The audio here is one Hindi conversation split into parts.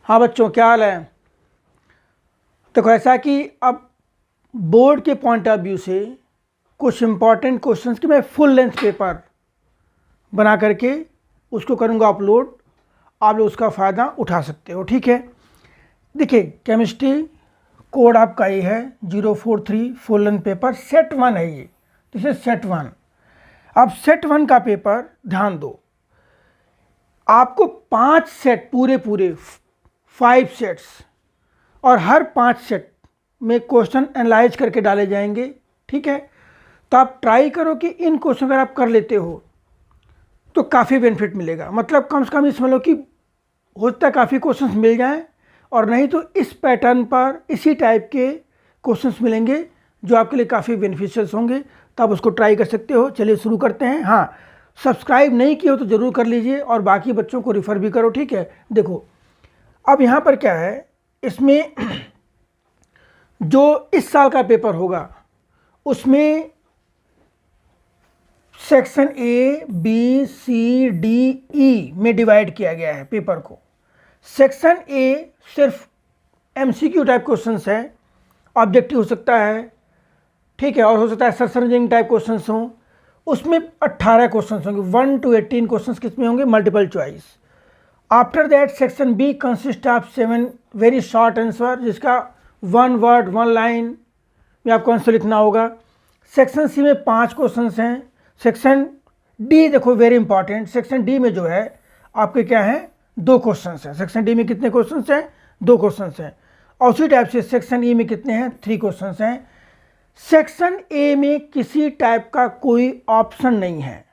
हाँ बच्चों, क्या हाल है। देखो, ऐसा कि अब बोर्ड के पॉइंट ऑफ व्यू से कुछ इम्पॉर्टेंट क्वेश्चंस की मैं फुल लेंथ पेपर बना करके उसको करूँगा अपलोड। आप लोग उसका फ़ायदा उठा सकते हो, ठीक है। देखिए, केमिस्ट्री कोड आपका ये है 043 फुल लेंथ पेपर सेट 1 है। ये दिस इज सेट 1। अब सेट 1 का पेपर ध्यान दो, आपको 5 सेट पूरे 5 सेट्स और हर 5 सेट में क्वेश्चन एनालाइज करके डाले जाएंगे, ठीक है। तो आप ट्राई करो कि इन क्वेश्चन अगर आप कर लेते हो तो काफ़ी बेनिफिट मिलेगा। मतलब कम से कम ये समझ लो कि हो सकता है काफ़ी क्वेश्चंस मिल जाएं, और नहीं तो इस पैटर्न पर इसी टाइप के क्वेश्चंस मिलेंगे जो आपके लिए काफ़ी बेनिफिशियल होंगे। तो आप उसको ट्राई कर सकते हो। चलिए शुरू करते हैं। हाँ, सब्सक्राइब नहीं किए हो तो ज़रूर कर लीजिए और बाकी बच्चों को रिफ़र भी करो, ठीक है। देखो, अब यहाँ पर क्या है, इसमें जो इस साल का पेपर होगा उसमें section A B C D E में डिवाइड किया गया है पेपर को। सेक्शन ए सिर्फ एमसीक्यू टाइप क्वेश्चंस है, ऑब्जेक्टिव हो सकता है, ठीक है, और हो सकता है सर्सनजिंग टाइप क्वेश्चंस हों। उसमें 18 क्वेश्चंस होंगे, 1 to 18 क्वेश्चंस किसमें होंगे, multiple choice. After that section B consist of 7 very short answer, जिसका 1 वर्ड 1 लाइन में आपको आंसर लिखना होगा। सेक्शन सी में 5 क्वेश्चंस हैं। सेक्शन डी देखो वेरी इंपॉर्टेंट, सेक्शन डी में जो है आपके क्या है, 2 क्वेश्चंस हैं। सेक्शन डी में कितने क्वेश्चंस हैं, 2 क्वेश्चंस हैं। और उसी टाइप से सेक्शन ई में कितने हैं, 3 क्वेश्चंस हैं। सेक्शन ए में किसी टाइप का कोई ऑप्शन नहीं है,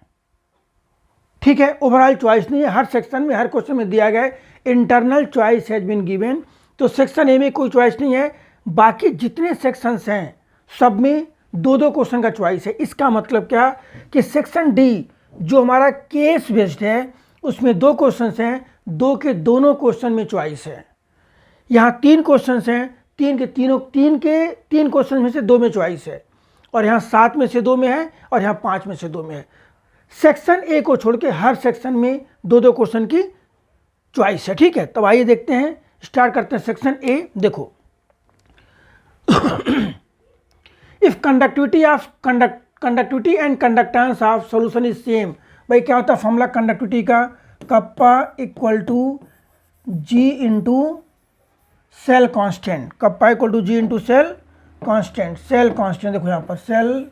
ठीक है, ओवरऑल चॉइस नहीं है। हर सेक्शन में हर क्वेश्चन में दिया गया है internal choice has been given. तो सेक्शन ए में कोई चॉइस नहीं है। बाकी जितने सेक्शंस हैं सब में 2-2 क्वेश्चन का चॉइस है। इसका मतलब क्या कि सेक्शन डी जो हमारा केस बेस्ड है उसमें 2 क्वेश्चंस हैं, 2 के दोनों क्वेश्चन में चॉइस है। यहाँ 3 क्वेश्चंस हैं, 3 क्वेश्चन में से 2 में चॉइस है, और यहाँ 7 में से 2 में है, और यहाँ 5 में से 2 में है। सेक्शन ए को छोड़ के हर सेक्शन में 2-2 क्वेश्चन की चॉइस है, ठीक है। तब आइए देखते हैं, स्टार्ट करते हैं सेक्शन ए। देखो, if conductivity and conductance of solution is same. भाई क्या होता है फॉर्मूला कंडक्टिविटी का, kappa equal to G into cell constant. Kappa equal to G into cell constant. Cell constant देखो यहाँ पर सेल।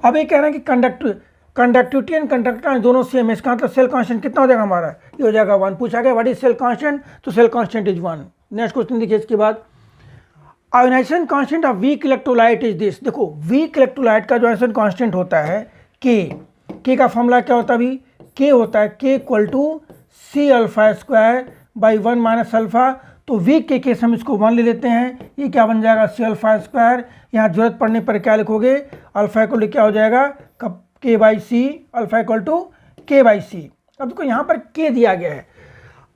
अब ये कह रहे हैं कि कंडक्टिविटी एंड कंडक्टेंस दोनों सेम है। इसका मतलब सेल कांस्टेंट कितना हो जाएगा हमारा, ये हो जाएगा 1। पूछा गया व्हाट इज सेल कांस्टेंट, तो cell constant is 1। Next question देखिए इसके बाद, ionization constant of weak electrolyte is this. देखो, वीक इलेक्ट्रोलाइट का जो आयोनाइजेशन कांस्टेंट होता है के का फॉर्मूला क्या होता है, अभी के होता है K equal to C alpha square by 1 minus alpha. तो वीक के केस हम इसको 1 ले लेते हैं। ये क्या बन जाएगा, सी अल्फा स्क्वायर। यहाँ जरूरत पड़ने पर क्या लिखोगे, अल्फा इक्वल टू क्या हो जाएगा, K by C, alpha equal to K by C. अब देखो यहाँ पर के दिया गया है।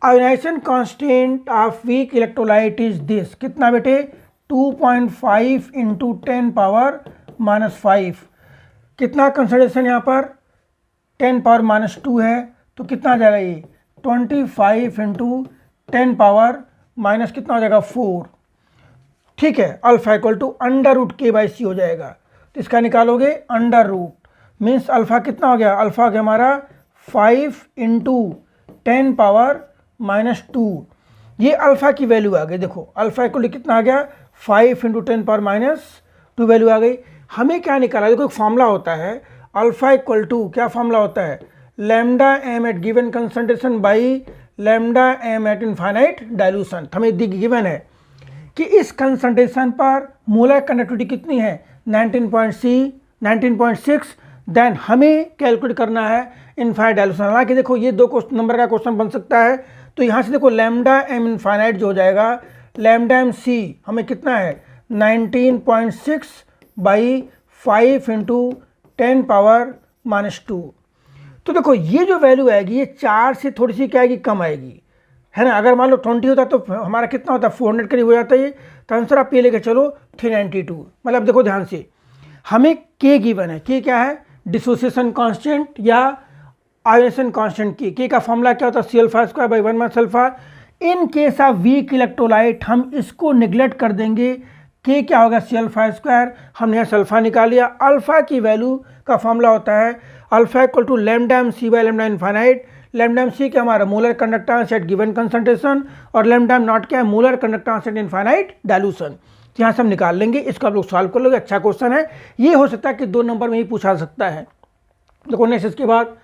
Ionization constant of weak electrolyte is this. कितना बेटे, 2.5 इंटू 10 पावर माइनस 5। कितना कंसंट्रेशन यहाँ पर, 10 पावर माइनस 2 है, तो कितना आ जाएगा ये 25 इंटू 10 पावर माइनस कितना हो जाएगा 4, ठीक है। Alpha equal to under root K by C हो जाएगा। तो इसका निकालोगे अंडर रूट, मीन्स अल्फा कितना हो गया, अल्फा हो गया हमारा 5 इंटू 10 पावर माइनस 2। ये अल्फा की वैल्यू आ गई। देखो अल्फा इक्वल टू कितना आ गया, 5 इंटू 10 पावर माइनस 2 वैल्यू आ गई। हमें क्या निकाला, देखो एक फॉर्मूला होता है अल्फा इक्वल टू, क्या फॉर्मूला होता है, lambda M at given concentration by lambda M at infinite dilution. हमें गिवन है कि इस कंसंट्रेशन पर मोलर कंडक्टिविटी कितनी है, 19.6। देन हमें कैलकुलेट करना है इनफाइनाइट डाइल्यूशन। हालांकि देखो ये 2 नंबर का क्वेश्चन बन सकता है। तो यहाँ से देखो लैम्डा एम इनफाइनाइट जो हो जाएगा, लैम्डा एम सी हमें कितना है 19.6 बाई 5 इंटू 10 पावर माइनस 2। तो देखो ये जो वैल्यू आएगी ये 4 से थोड़ी सी क्या आएगी, कम आएगी, है ना। अगर मान लो 20 होता तो हमारा कितना होता, 400 करीब हो जाता है ये। तो आंसर आप ये लेके चलो 392। मतलब देखो ध्यान से, हमें के गिवन है, के क्या है, डिसोसिएशन कांस्टेंट या आयोनाइजेशन कांस्टेंट। के का फॉर्मूला क्या होता है, C alpha square by 1 minus alpha. In case of weak electrolyte हम इसको निगलेक्ट कर देंगे। के क्या होगा, सी अल्फा स्क्वायर। हमने यहाँ सल्फा निकाल लिया। अल्फा की वैल्यू का फॉर्मूला होता है alpha equal to lambda M C by lambda infinite. Lambda M C क्या हमारा molar conductance at given concentration, और लैम्डा एम नॉट क्या है, molar conductance at infinite dilution. तो यहाँ से हम निकाल लेंगे, इसको आप लोग सॉल्व कर लोगे। अच्छा क्वेश्चन है, ये हो सकता है कि 2 नंबर में ही पूछा सकता है। देखो नेक्स्ट, इसके बाद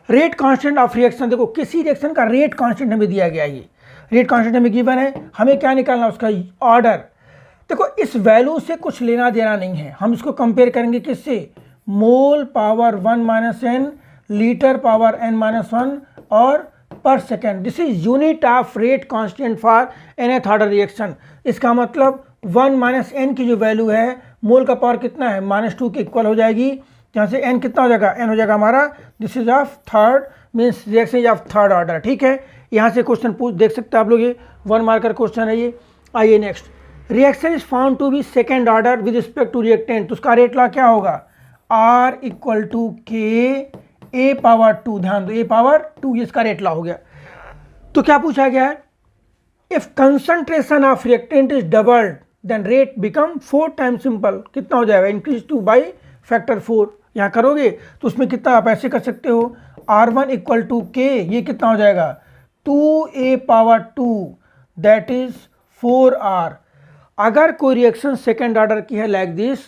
रेट कांस्टेंट ऑफ रिएक्शन। देखो किसी रिएक्शन का रेट कांस्टेंट हमें दिया गया है, ये रेट कांस्टेंट हमें गिवन है, हमें क्या निकालना, उसका ऑर्डर। देखो इस वैल्यू से कुछ लेना देना नहीं है, हम इसको कंपेयर करेंगे किससे, mole power 1 minus n, litre power n minus 1 और per second. This is unit of rate constant for nth order reaction. इसका मतलब 1 माइनस एन की जो वैल्यू है, मोल का पावर कितना है, -2 के इक्वल हो जाएगी। यहाँ से n कितना हो जाएगा, n हो जाएगा हमारा, this is of third, means reaction is of third order. ठीक है, यहाँ से क्वेश्चन पूछ देख सकते हैं आप लोग, ये 1 मार्कर क्वेश्चन है ये। आइए next, reaction is found to be second order with respect to reactant. तो उसका रेट लॉ क्या होगा, R इक्वल टू के ए पावर 2। ध्यान दो, ए पावर 2, ये इसका रेट लॉ हो गया। तो क्या पूछा गया है, if concentration of reactant is doubled then rate become 4 times simple. कितना हो जाएगा, इंक्रीज टू बाई फैक्टर 4। यहाँ करोगे तो उसमें कितना आप ऐसे कर सकते हो, R1 इक्वल टू के, ये कितना हो जाएगा 2a power 2 that is 4R। अगर कोई रिएक्शन सेकेंड ऑर्डर की है लाइक दिस,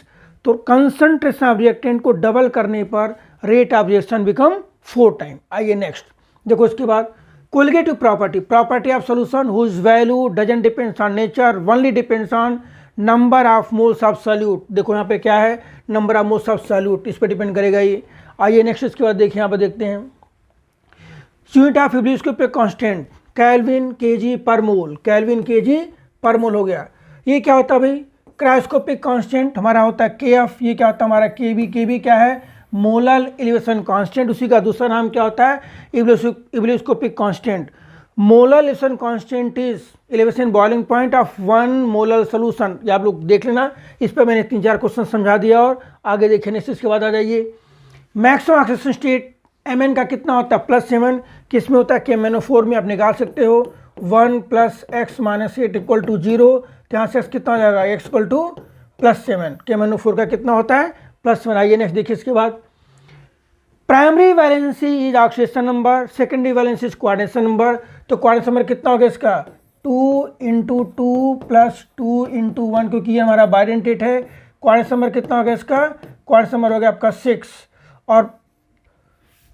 तो कंसंट्रेशन ऑफ रिएक्टेंट को डबल करने पर rate of reaction become 4 time. आइए नेक्स्ट, देखो इसके बाद colligative property, property of solution whose value doesn't depends on nature, only depends on number of moles of solute. देखो यहाँ पे क्या है, number of moles of solute, इस पर डिपेंड करेगा ये। आइए नेक्स्ट, इसके बाद देखिए यहाँ पर देखते हैं unit of ebullioscopic constant kelvin kg per mole, kelvin kg per मोल हो गया। ये क्या होता है भाई, क्रायोस्कोपिक कांस्टेंट हमारा होता है केएफ। ये क्या होता है हमारा केबी, केबी क्या है, मोलर एलिवेशन कांस्टेंट। उसी का दूसरा नाम क्या होता है, ebullioscopic constant. Molar elevation constant is elevation boiling point of 1 molar solution. ये आप लोग देख लेना, इस पर मैंने 3-4 क्वेश्चन समझा दिया। और आगे देखिए नेक्स्ट, इसके बाद आ जाइए मैक्सिमम ऑक्सीडेशन स्टेट Mn का कितना होता है, +7। किस में होता है, KMnO4 में आप निकाल सकते हो। 1 + x - 8 = 0। यहाँ से x कितना हो जाएगा, x = +7। KMnO4 का कितना होता है, +1। आइए नेक्स्ट देखिए इसके बाद, primary valency is oxidation number, secondary valency is coordination number. तो कोऑर्डिनेशन नंबर कितना होगा इसका, 2 × 2 + 2 × 1, क्योंकि ये हमारा बाइडेंटेट है। कोऑर्डिनेशन नंबर कितना होगा इसका, कोऑर्डिनेशन नंबर हो गया आपका 6। और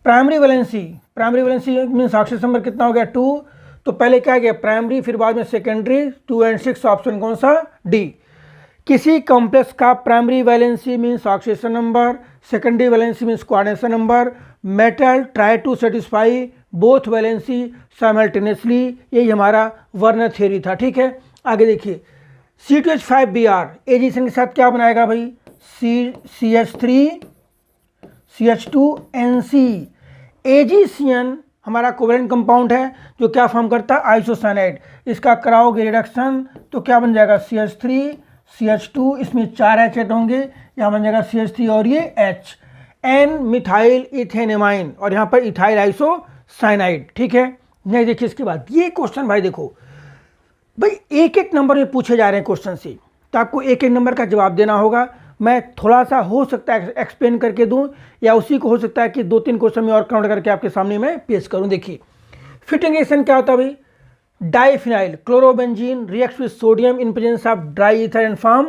primary valency means oxidation number कितना हो गया, 2। तो पहले क्या गया, प्राइमरी, फिर बाद में सेकेंडरी, 2 और 6, ऑप्शन कौन सा, डी। किसी कॉम्प्लेक्स का primary valency means oxidation number, secondary valency means coordination number. Metal try to satisfy both valency simultaneously, यही हमारा वर्नर थ्योरी था। ठीक है, आगे देखिए C2H5Br एजीशन के साथ क्या बनाएगा भाई, CH3 CH2NC। एजीसीएन हमारा कोवेलेंट कंपाउंड है जो क्या फॉर्म करता है, आइसोसाइनाइड। इसका कराओगे रिडक्शन तो क्या बन जाएगा, CH3 CH2, इसमें 4 H ऐड होंगे, यहाँ बन जाएगा CH3 और ये H, N मिथाइल इथेनेमाइन, और यहाँ पर इथाइल आइसोसाइनाइड। ठीक है, नहीं देखिए इसके बाद ये क्वेश्चन भाई देखो भाई एक एक नंबर में पूछे जा रहे हैं क्वेश्चन से, तो आपको एक एक नंबर का जवाब देना होगा। मैं थोड़ा सा हो सकता है एक्सप्लेन करके दूं, या उसी को हो सकता है कि 2-3 क्वेश्चन में और काउंट करके आपके सामने मैं पेश करूं। देखिए फिटिंग रिएक्शन क्या होता है भाई, diphenyl chlorobenzene reacts with sodium in presence of dry ether and form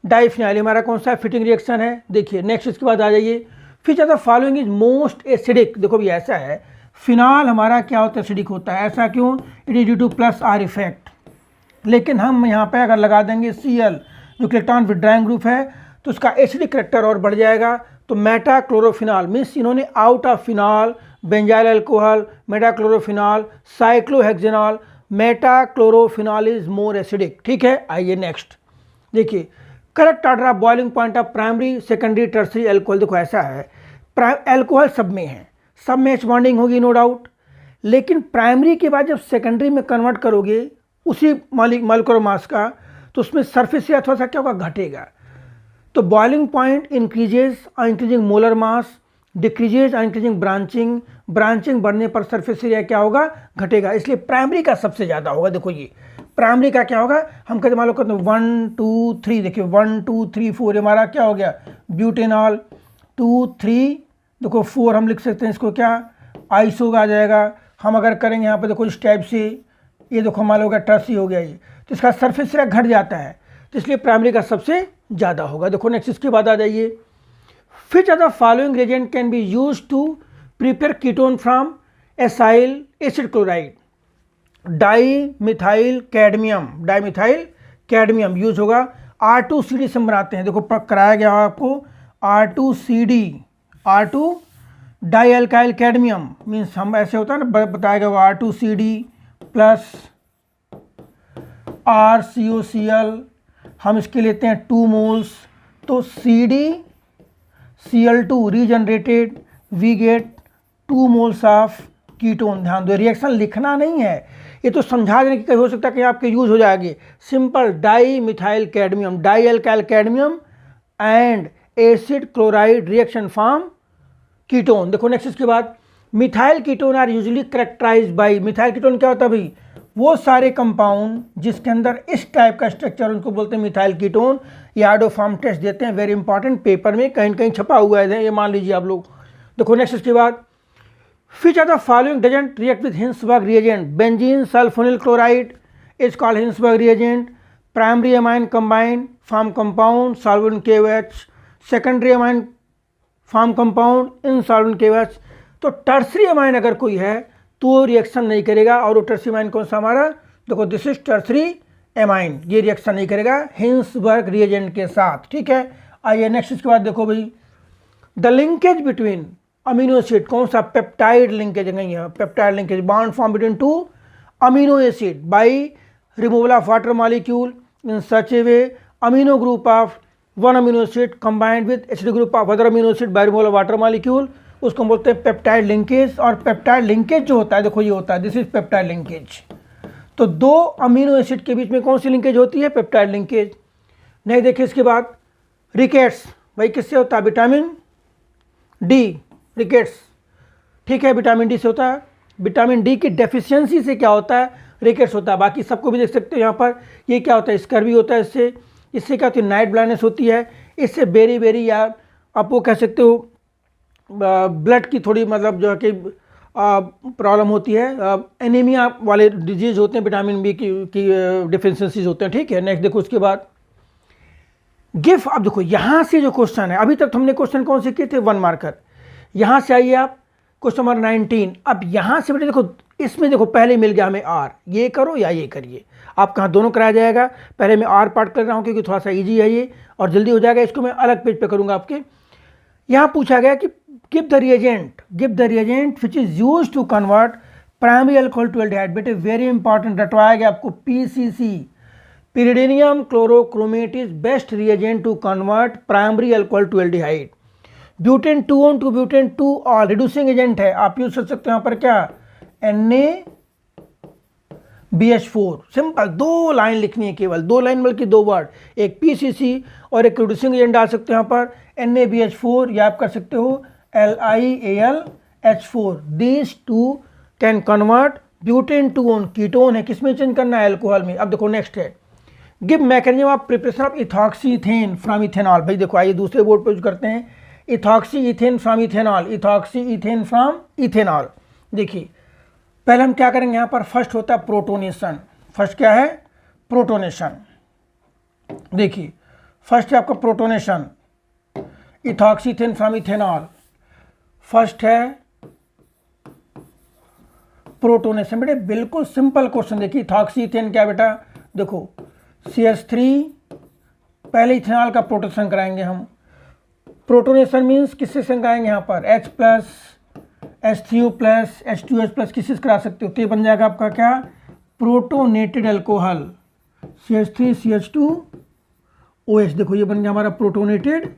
diphenyl. हमारा कौन सा फिटिंग रिएक्शन है। देखिए नेक्स्ट, इसके बाद आ जाइए, which are the following is most acidic. देखो भी ऐसा है, फिनाल हमारा क्या होता है, एसिडिक होता है। ऐसा क्यों, it is due to +R effect. लेकिन हम यहाँ पे अगर लगा देंगे Cl जो इलेक्ट्रॉन विड्राइंग ग्रुप है, तो उसका एसिडिक करेक्टर और बढ़ जाएगा। तो मेटाक्लोरोफिनॉल मीन्स इन्होंने out of phenol, benzyl alcohol, metachlorophenol, cyclohexanol, metachlorophenol is more acidic. ठीक है, आइए नेक्स्ट देखिए, correct order of boiling point of primary secondary tertiary alcohol. देखो ऐसा है, एल्कोहल सब में है, सब में H बॉन्डिंग होगी नो डाउट, लेकिन प्राइमरी के बाद जब सेकेंडरी में कन्वर्ट करोगे उसी मॉलिक्यूलर मास का, तो उसमें सरफेस या थोड़ा सा क्या होगा, घटेगा। तो boiling point increases increasing molar mass, decreases increasing branching, branching बढ़ने पर सरफेस एरिया क्या होगा, घटेगा, इसलिए प्राइमरी का सबसे ज़्यादा होगा। देखो ये प्राइमरी का क्या होगा, हम कहते मान लो कहते हैं 1 2 3, देखिए 1 2 3 4 हमारा क्या हो गया, ब्यूटेनॉल। 2 3 देखो 4 हम लिख सकते हैं इसको क्या, आइसोग आ जाएगा। हम अगर करेंगे यहाँ पे देखो इस टाइप से, ये देखो मान लो होगा टर्सी हो गया ये, तो इसका सरफेस एरिया घट जाता है, तो इसलिए प्राइमरी का सबसे ज़्यादा होगा। देखो नेक्स्ट इसके बाद आ जाइए, which of the following reagent can be used to prepare ketone from acyl acid chloride? Dimethyl cadmium use होगा। R2CD से हम बनाते हैं, देखो कराया गया आपको R2 die alkyl cadmium means हम ऐसे होता है ना, बताया गया R2CD प्लस RCOCl, हम इसके लेते हैं 2 मोल्स, तो CdCl2 regenerated, we get 2 moles of ketone. ध्यान दो रिएक्शन लिखना नहीं है, ये तो समझा देने की कभी हो सकता है कि आपके यूज हो जाएगी। Simple di methyl cadmium, di alkyl cadmium and acid chloride reaction form ketone. देखो नेक्स्ट इसके बाद, methyl ketone are usually characterized by, methyl ketone क्या होता है भाई, वो सारे कंपाउंड जिसके अंदर इस टाइप का स्ट्रक्चर, उनको बोलते हैं मिथाइल कीटोन। यार्डो फॉर्म टेस्ट देते हैं, वेरी इंपॉर्टेंट, पेपर में कहीं कहीं छपा हुआ है, ये मान लीजिए आप लोग। देखो नेक्स्ट इसके बाद, which of the following doesn't react with Hinsberg reagent? Benzene sulfonyl chloride is called Hinsberg reagent. Primary amine combine form compound solvent in KOH. Secondary amine form compound insolvent KOH. तो टर्सरी अमाइन अगर कोई है तो रिएक्शन नहीं करेगा, और वो टर्सरी अमाइन कौन सा हमारा, देखो दिस इज टर्सरी एमाइन, ये रिएक्शन नहीं करेगा हिंसबर्ग रिएजेंट के साथ। ठीक है, आइए नेक्स्ट इसके बाद देखो भाई, the linkage between amino acid, कौन सा, पेप्टाइड लिंकेज है, peptide linkage, bond form between 2 amino acid by removal of water molecule in such A way amino group of 1 amino acid combined with acidic group of other amino acid by removal of water molecule, उसको बोलते हैं पेप्टाइड लिंकेज। और पेप्टाइड लिंकेज जो होता है, देखो ये होता है, दिस इज पेप्टाइड लिंकेज। तो 2 अमीनो एसिड के बीच में कौन सी लिंकेज होती है, पेप्टाइड लिंकेज। नहीं देखिए इसके बाद, रिकेट्स भाई किससे होता है, विटामिन डी, रिकेट्स, ठीक है, विटामिन डी से होता है। विटामिन डी की डेफिशिएंसी से क्या होता है, रिकेट्स होता है। बाकी सबको भी देख सकते हो यहाँ पर, ये क्या होता है, स्कर्वी होता है, इससे क्या होती है, नाइट ब्लाइंडनेस होती है, इससे बेरी या आप वो कह सकते हो ब्लड की थोड़ी मतलब जो है कि प्रॉब्लम होती है, एनीमिया वाले डिजीज होते हैं, विटामिन बी की डिफिशिएंसीज होते हैं। ठीक है, नेक्स्ट देखो उसके बाद गिफ। अब देखो यहाँ से जो क्वेश्चन है, अभी तक हमने क्वेश्चन कौन से किए थे, 1 मार्कर, यहाँ से आइए आप क्वेश्चन नंबर 19। अब यहाँ से बेटे देखो, इसमें देखो पहले मिल गया हमें आर, ये करो या ये करिए, आप कहाँ दोनों कराया जाएगा। पहले मैं आर पार्ट कर रहा हूँ क्योंकि थोड़ा सा इजी है ये और जल्दी हो जाएगा, इसको मैं अलग पेज पे करूँगा आपके। यहाँ पूछा गया कि give the reagent which is use to convert primary alcohol to aldehyde. बेटे वेरी इंपॉर्टेंट, रटवाया गया आपको, PCC, pyridinium chlorochromate is best reagent to convert primary alcohol to aldehyde. Butane 2 to butane 2 और रिड्यूसिंग एजेंट है, आप यूज कर सकते हो यहाँ पर क्या, NaBH4। सिंपल 2 लाइन लिखनी है, केवल 2 लाइन बल्कि 2 वर्ड, एक PCC और एक रिड्यूसिंग एजेंट डाल सकते हो यहाँ पर NaBH4, या आप कर सकते हो LiAlH4। These 2 can convert butane 2 on ketone है, किसमें चेंज करना है, एल्कोहल में। अब देखो नेक्स्ट है, give mechanism of preparation of ethoxyethane from ethanol. भाई देखो आइए दूसरे बोर्ड पर यूज करते हैं, ethoxyethane from ethanol, ethoxyethane from ethanol. देखिए पहले हम क्या करेंगे, यहाँ पर फर्स्ट होता है प्रोटोनेशन। फर्स्ट क्या है, प्रोटोनेशन। देखिए फर्स्ट है आपका प्रोटोनेशन, इथॉक्सीथेन फ्रॉम इथेनॉल, फर्स्ट है प्रोटोनेशन। बेटे बिल्कुल सिंपल क्वेश्चन, देखिए इथॉक्सीथेन क्या बेटा, देखो CH3, पहले इथेनॉल का प्रोटोनेशन कराएंगे हम। प्रोटोनेशन मीन्स किससे कराएंगे, यहाँ पर H+, H3O+, H2H+, किससे करा सकते हो, तो ये बन जाएगा आपका क्या, प्रोटोनेटेड अल्कोहल, CH3 CH2OH। देखो ये बन गया हमारा प्रोटोनेटेड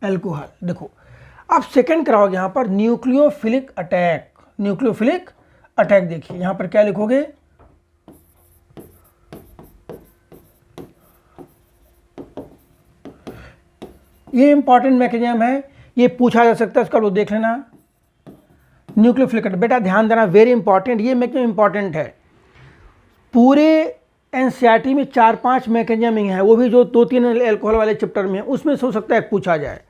अल्कोहल। देखो अब सेकंड कराओगे यहाँ पर न्यूक्लियोफिलिक अटैक, न्यूक्लियोफिलिक अटैक। देखिए यहाँ पर क्या लिखोगे, ये इंपॉर्टेंट मैकेनिज्म है, ये पूछा जा सकता है, इसका लो देख लेना। न्यूक्लियोफिलिक बेटा ध्यान देना, वेरी इंपॉर्टेंट, ये मैकेनिज्म इंपॉर्टेंट है। पूरे एनसीईआरटी में 4-5 मैकेनिज्म ही है, वो भी जो 2-3 एल्कोहल वाले चैप्टर में है, उसमें से हो सकता है पूछा जाए।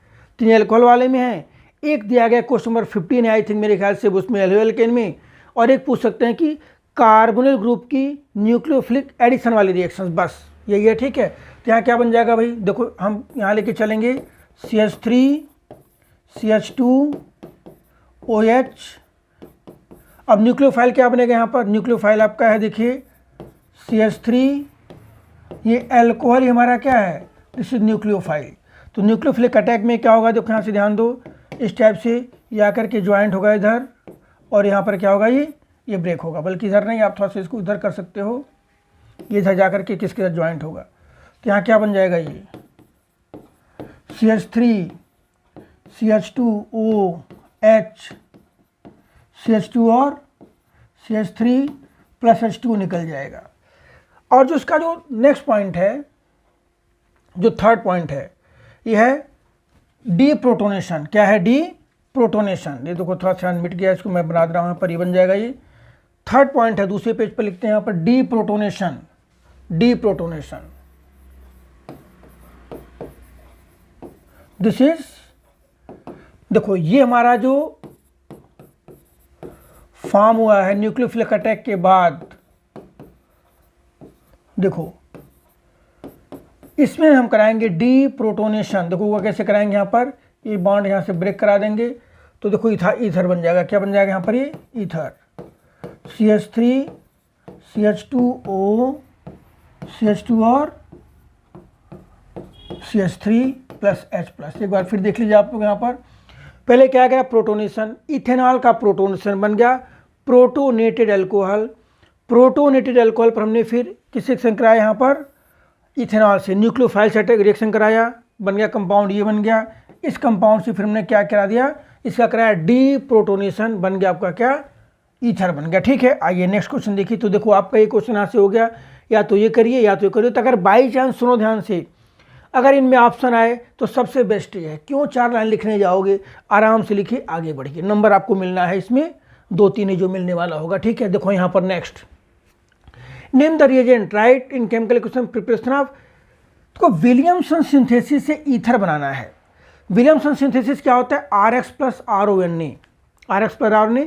3 एल्कोहल वाले में है, एक दिया गया क्वेश्चन नंबर 15 है आई थिंक मेरे ख्याल से, उसमें एल्केन में, और एक पूछ सकते हैं कि कार्बोनिल ग्रुप की न्यूक्लियोफिलिक एडिशन वाली रिएक्शन, बस यही है। ठीक है, तो यहाँ क्या बन जाएगा भाई, देखो हम यहाँ लेके चलेंगे CH3 CH2 OH। अब न्यूक्लियोफाइल क्या बनेगा यहाँ पर, न्यूक्लियोफाइल आपका है देखिए CH3, ये एल्कोहल ही हमारा क्या है, दिस इज न्यूक्लियोफाइल। तो न्यूक्लियोफिलिक अटैक में क्या होगा, देखो यहाँ से ध्यान दो, इस टाइप से ये आकर के ज्वाइंट होगा इधर, और यहाँ पर क्या होगा, ये ब्रेक होगा, बल्कि इधर नहीं, आप थोड़ा सा इसको इधर कर सकते हो, ये इधर जा करके किसके साथ ज्वाइंट होगा। तो यहाँ क्या बन जाएगा, ये CH3 CH2OH CH2 और CH3 प्लस H2 निकल जाएगा। और जो इसका जो नेक्स्ट पॉइंट है, जो थर्ड पॉइंट है, ये है डी प्रोटोनेशन। क्या है, डी प्रोटोनेशन। ये देखो थोड़ा सा मिट गया, इसको मैं बना रहा हूँ यहाँ पर, ये बन जाएगा। ये थर्ड पॉइंट है, दूसरे पेज पर लिखते हैं यहाँ पर D protonation. D protonation this is, देखो ये हमारा जो फॉर्म हुआ है न्यूक्लियोफिलिक अटैक के बाद, देखो इसमें हम कराएंगे डी प्रोटोनेशन। देखो वो कैसे कराएंगे, यहाँ पर ये बॉन्ड यहाँ से ब्रेक करा देंगे, तो देखो ईथर बन जाएगा। क्या बन जाएगा यहाँ पर, ये ईथर CH3 CH2O CH2 और CH3 प्लस H प्लस। एक बार फिर देख लीजिए आप लोग यहाँ पर, पहले क्या गया, प्रोटोनेशन, इथेनॉल का प्रोटोनेशन बन गया प्रोटोनेटेड एल्कोहल। प्रोटोनेटेड एल्कोहल पर हमने फिर किस रिएक्शन कराया, यहाँ पर इथेनॉल से न्यूक्लियोफाइल से रिएक्शन कराया, बन गया कंपाउंड, ये बन गया। इस कंपाउंड से फिर हमने क्या करा दिया, इसका कराया डी प्रोटोनेशन, बन गया आपका क्या, ईथर बन गया। ठीक है, आइए नेक्स्ट क्वेश्चन देखिए। तो देखो आपका ये क्वेश्चन यहाँ से हो गया, या तो ये करिए या तो ये करिए। तो अगर बाई चांस, सुनो ध्यान से, अगर इनमें ऑप्शन आए तो सबसे बेस्ट ये है, क्यों 4 लाइन लिखने जाओगे, आराम से लिखिए, आगे बढ़िए। नंबर आपको मिलना है इसमें 2-3 ही जो मिलने वाला होगा। ठीक है, देखो यहाँ पर next, name the reagent right in chemical equation preparation of. तो विलियमसन सिंथेसिस से ईथर बनाना है। विलियमसन सिंथेसिस क्या होता है, RX plus RONA, RX plus RONA,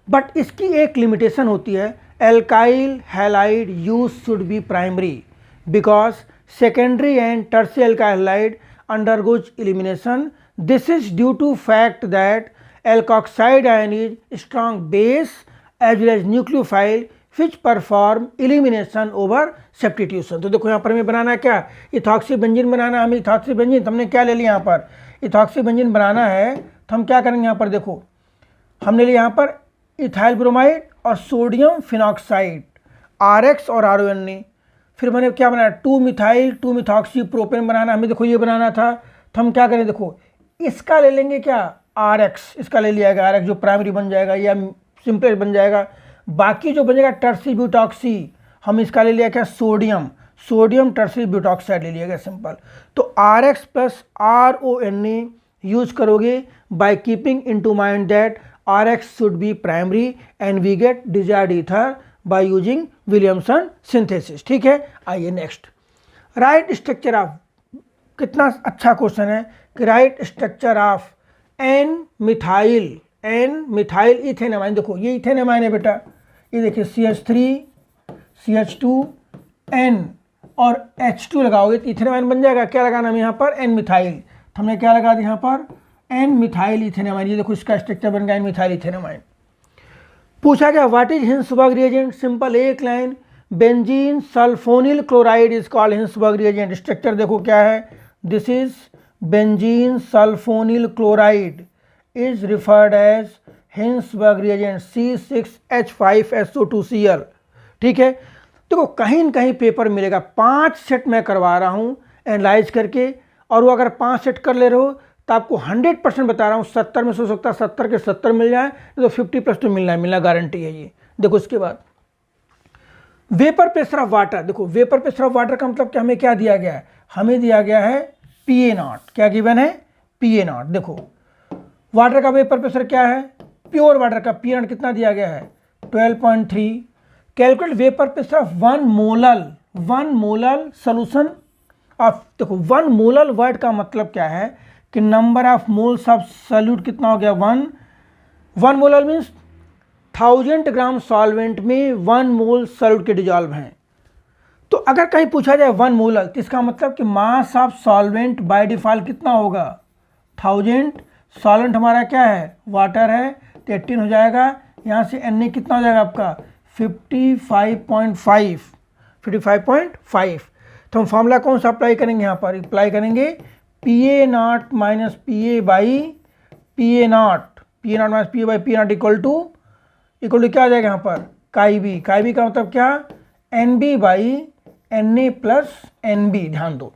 but इसकी एक लिमिटेशन होती है, alkyl halide use should be primary because secondary and tertiary alkyl halide undergoes elimination. This is due to fact that alkoxide ion is strong base as well as nucleophile which perform elimination over substitution. तो देखो यहाँ पर हमें बनाना है क्या, इथॉक्सी बेंजीन बनाना है हमें। इथॉक्सी बेंजीन तो हमने क्या ले लिया यहाँ पर, इथॉक्सी बेंजीन बनाना है, तो हम क्या करेंगे यहाँ पर, देखो हमने लिया यहाँ पर इथाइल ब्रोमाइड और सोडियम फिनॉक्साइड, RX और RONA। फिर मैंने क्या बनाया, 2-मिथाइल 2-मिथॉक्सी प्रोपेन बनाना हमें, देखो ये बनाना था। तो हम क्या करें, देखो इसका ले लेंगे क्या, RX, इसका ले लिया गया RX जो प्राइमरी बन जाएगा या सिंपलेट बन जाएगा। बाकी जो बनेगा टर्सी ब्यूटॉक्सी, हम इसका ले लिया क्या, सोडियम टर्सी ब्यूटॉक्साइड ले लिया गया सिंपल। तो RX प्लस RONA यूज करोगे by keeping into mind that RX should be primary and we get desired ether by using Williamson synthesis. ठीक है, आइए नेक्स्ट, राइट स्ट्रक्चर ऑफ, कितना अच्छा क्वेश्चन है कि right structure of N methyl ethanamine. देखो ये इथेनामाइन है बेटा, ये देखिए CH3 CH2 N और H2 लगाओगे तो इथेनामाइन बन जाएगा। क्या लगाना है यहाँ पर, N मिथाइल, तो हमने क्या लगा दिया यहाँ पर, N मिथाइल इथेनामाइन। ये देखो इसका स्ट्रक्चर बन गया N मिथाइल इथेनामाइन। पूछा गया what is Hinsberg reagent, simple एक line, benzene sulphonyl chloride is called Hinsberg reagent. Structure देखो क्या है, this is benzene sulphonyl chloride is referred as Hinsberg reagent C6H5SO2Cl। ठीक है, देखो कहीं न कहीं पेपर मिलेगा, 5 सेट मैं करवा रहा हूँ एनालाइज करके, और वो अगर 5 सेट कर ले रहे हो तो आपको 100% बता रहा हूँ 70 में से हो सकता है 70 के 70 मिल जाए, तो 50+ तो मिलना गारंटी है ये। देखो इसके बाद वेपर प्रेशर ऑफ वाटर। देखो वेपर प्रेशर ऑफ वाटर का मतलब कि हमें क्या दिया गया है, हमें दिया गया है PA0। क्या गिवन है, PA0। देखो वाटर का वेपर प्रेशर क्या है, प्योर वाटर का पी नॉट कितना दिया गया है 12.3। Calculate vapour pressure of 1 molar solution of, देखो 1 मोलर वर्ड का मतलब क्या है कि number of moles of solute कितना हो गया 1 मोलर मीन्स 1000 ग्राम सॉल्वेंट में 1 मोल सॉल्यूट के डिजॉल्व हैं। तो अगर कहीं पूछा जाए 1 मोलर तो इसका मतलब कि mass of solvent by default कितना होगा 1000। सॉल्वेंट हमारा क्या है वाटर है तो 18 हो जाएगा। यहाँ से Na कितना हो जाएगा आपका 55.5। तो हम फॉर्मूला कौन सा अप्लाई करेंगे, यहाँ पर अप्लाई करेंगे PA0 minus PA by PA0 minus PA by PA0 equal to क्या आ जाएगा यहाँ पर काई बी का मतलब क्या NB by Na plus NB। ध्यान दो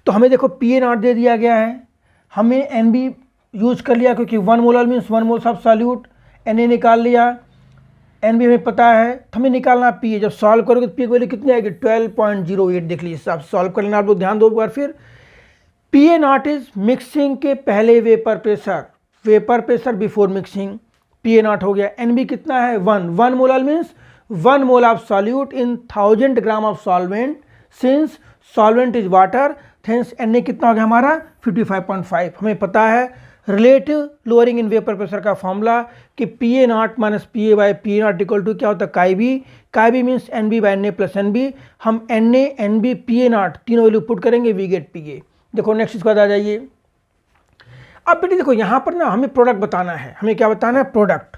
तो हमें देखो PA0 दे दिया गया है, हमें NB यूज कर लिया क्योंकि 1 molar means 1 mole of solute, Na निकाल लिया, NB हमें पता है तो हमें निकालना PA। जब सॉल्व करोगे तो P की वैल्यू कितनी आएगी 12.08। देख लीजिए आप सॉल्व कर लेना, आप लोग ध्यान दो एक बार फिर। PA0 इज मिक्सिंग के पहले vapour pressure before mixing, PA0 हो गया। NB कितना है 1 molar means 1 mole of solute in 1000 gram of solvent, since solvent is water hence Na कितना हो गया हमारा 55.5। हमें पता है relative lowering in vapour pressure का फॉर्मूला कि PA0 minus PA by PA0 equal to क्या होता है chi B means NB by Na plus NB। हम Na NB PA0 तीनों वैल्यू पुट करेंगे वी गेट PA। देखो नेक्स्ट इसके बाद आ जाइए। अब बेटी देखो यहाँ पर ना हमें प्रोडक्ट बताना है, हमें क्या बताना है प्रोडक्ट।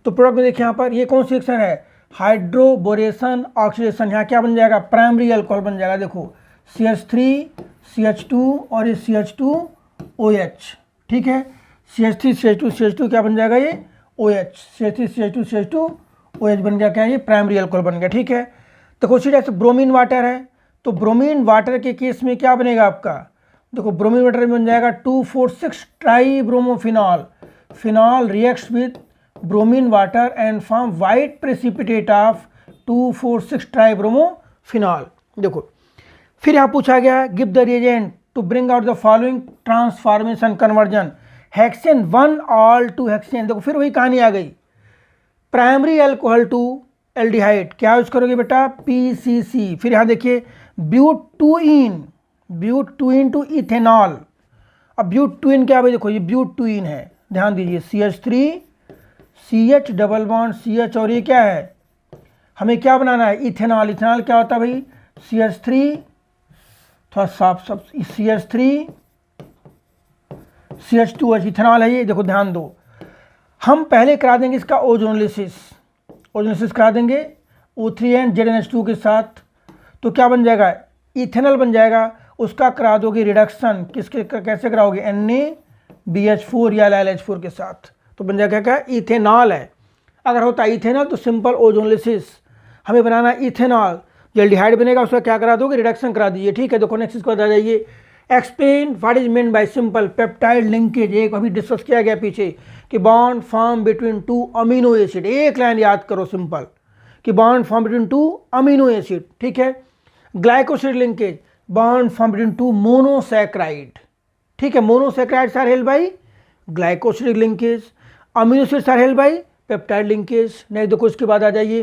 तो प्रोडक्ट में देखिए यहाँ पर ये कौन सी रिएक्शन है हाइड्रोबोरेशन ऑक्सीडेशन। यहाँ क्या बन जाएगा प्राइमरी अल्कोहल बन जाएगा। देखो CH3 CH2 और ये CH2OH, ठीक है CH3 CH2 क्या बन जाएगा ये OH, CH3 CH2 बन गया क्या ये प्राइमरी अल्कोहल बन गया, ठीक है। देखो उसी टाइप से ब्रोमीन वाटर है तो ब्रोमीन वाटर के केस में क्या बनेगा आपका, देखो ब्रोमीन वाटर में बन जाएगा 2,4,6 tribromophenol. Phenol reacts with bromine water and form white precipitate of 2,4,6 tribromophenol. देखो फिर यहाँ पूछा गया give the reagent to bring out the following transformation conversion hexane 1 ol to hexane. देखो फिर वही कहानी आ गई, प्राइमरी अल्कोहल टू एल्डिहाइड क्या यूज करोगे बेटा PCC। फिर यहाँ देखिए ब्यूटूइन टू इथेनॉल। अब ब्यूटूइन क्या भाई, देखो ये ब्यूटूइन है, ध्यान दीजिए CH3 CH double bond CH और ये क्या है हमें क्या बनाना है इथेनॉल। इथेनॉल क्या होता है भाई CH3 थोड़ा साफ CH3 CH2H इथेनॉल है ये। देखो ध्यान दो हम पहले करा देंगे इसका ओजोनलिसिस करा देंगे O3 ZNH2 के साथ, तो क्या बन जाएगा इथेनॉल बन जाएगा। उसका करा दोगे रिडक्शन किसके कैसे कराओगे NaBH4 या LiLH4 के साथ, तो बन जाएगा क्या इथेनॉल है। अगर होता इथेनॉल तो सिंपल ओजोनलिसिस, हमें बनाना इथेनॉल, जो एल्डिहाइड बनेगा उसका क्या करा दोगे रिडक्शन करा दीजिए, ठीक है। देखो नेक्स्ट इसको बता जाइए explain what is mean by simple peptide linkage. एक अभी डिस्कस किया गया पीछे कि bond form between 2 amino acid. एक लाइन याद करो सिंपल कि bond form between 2 amino acid, ठीक है। Glycoside linkage bond form between 2 monosaccharide, ठीक है। Monosaccharides are held by glycosidic linkage, amino acids are held by peptide linkage. Next देखो इसके बाद आ जाइए,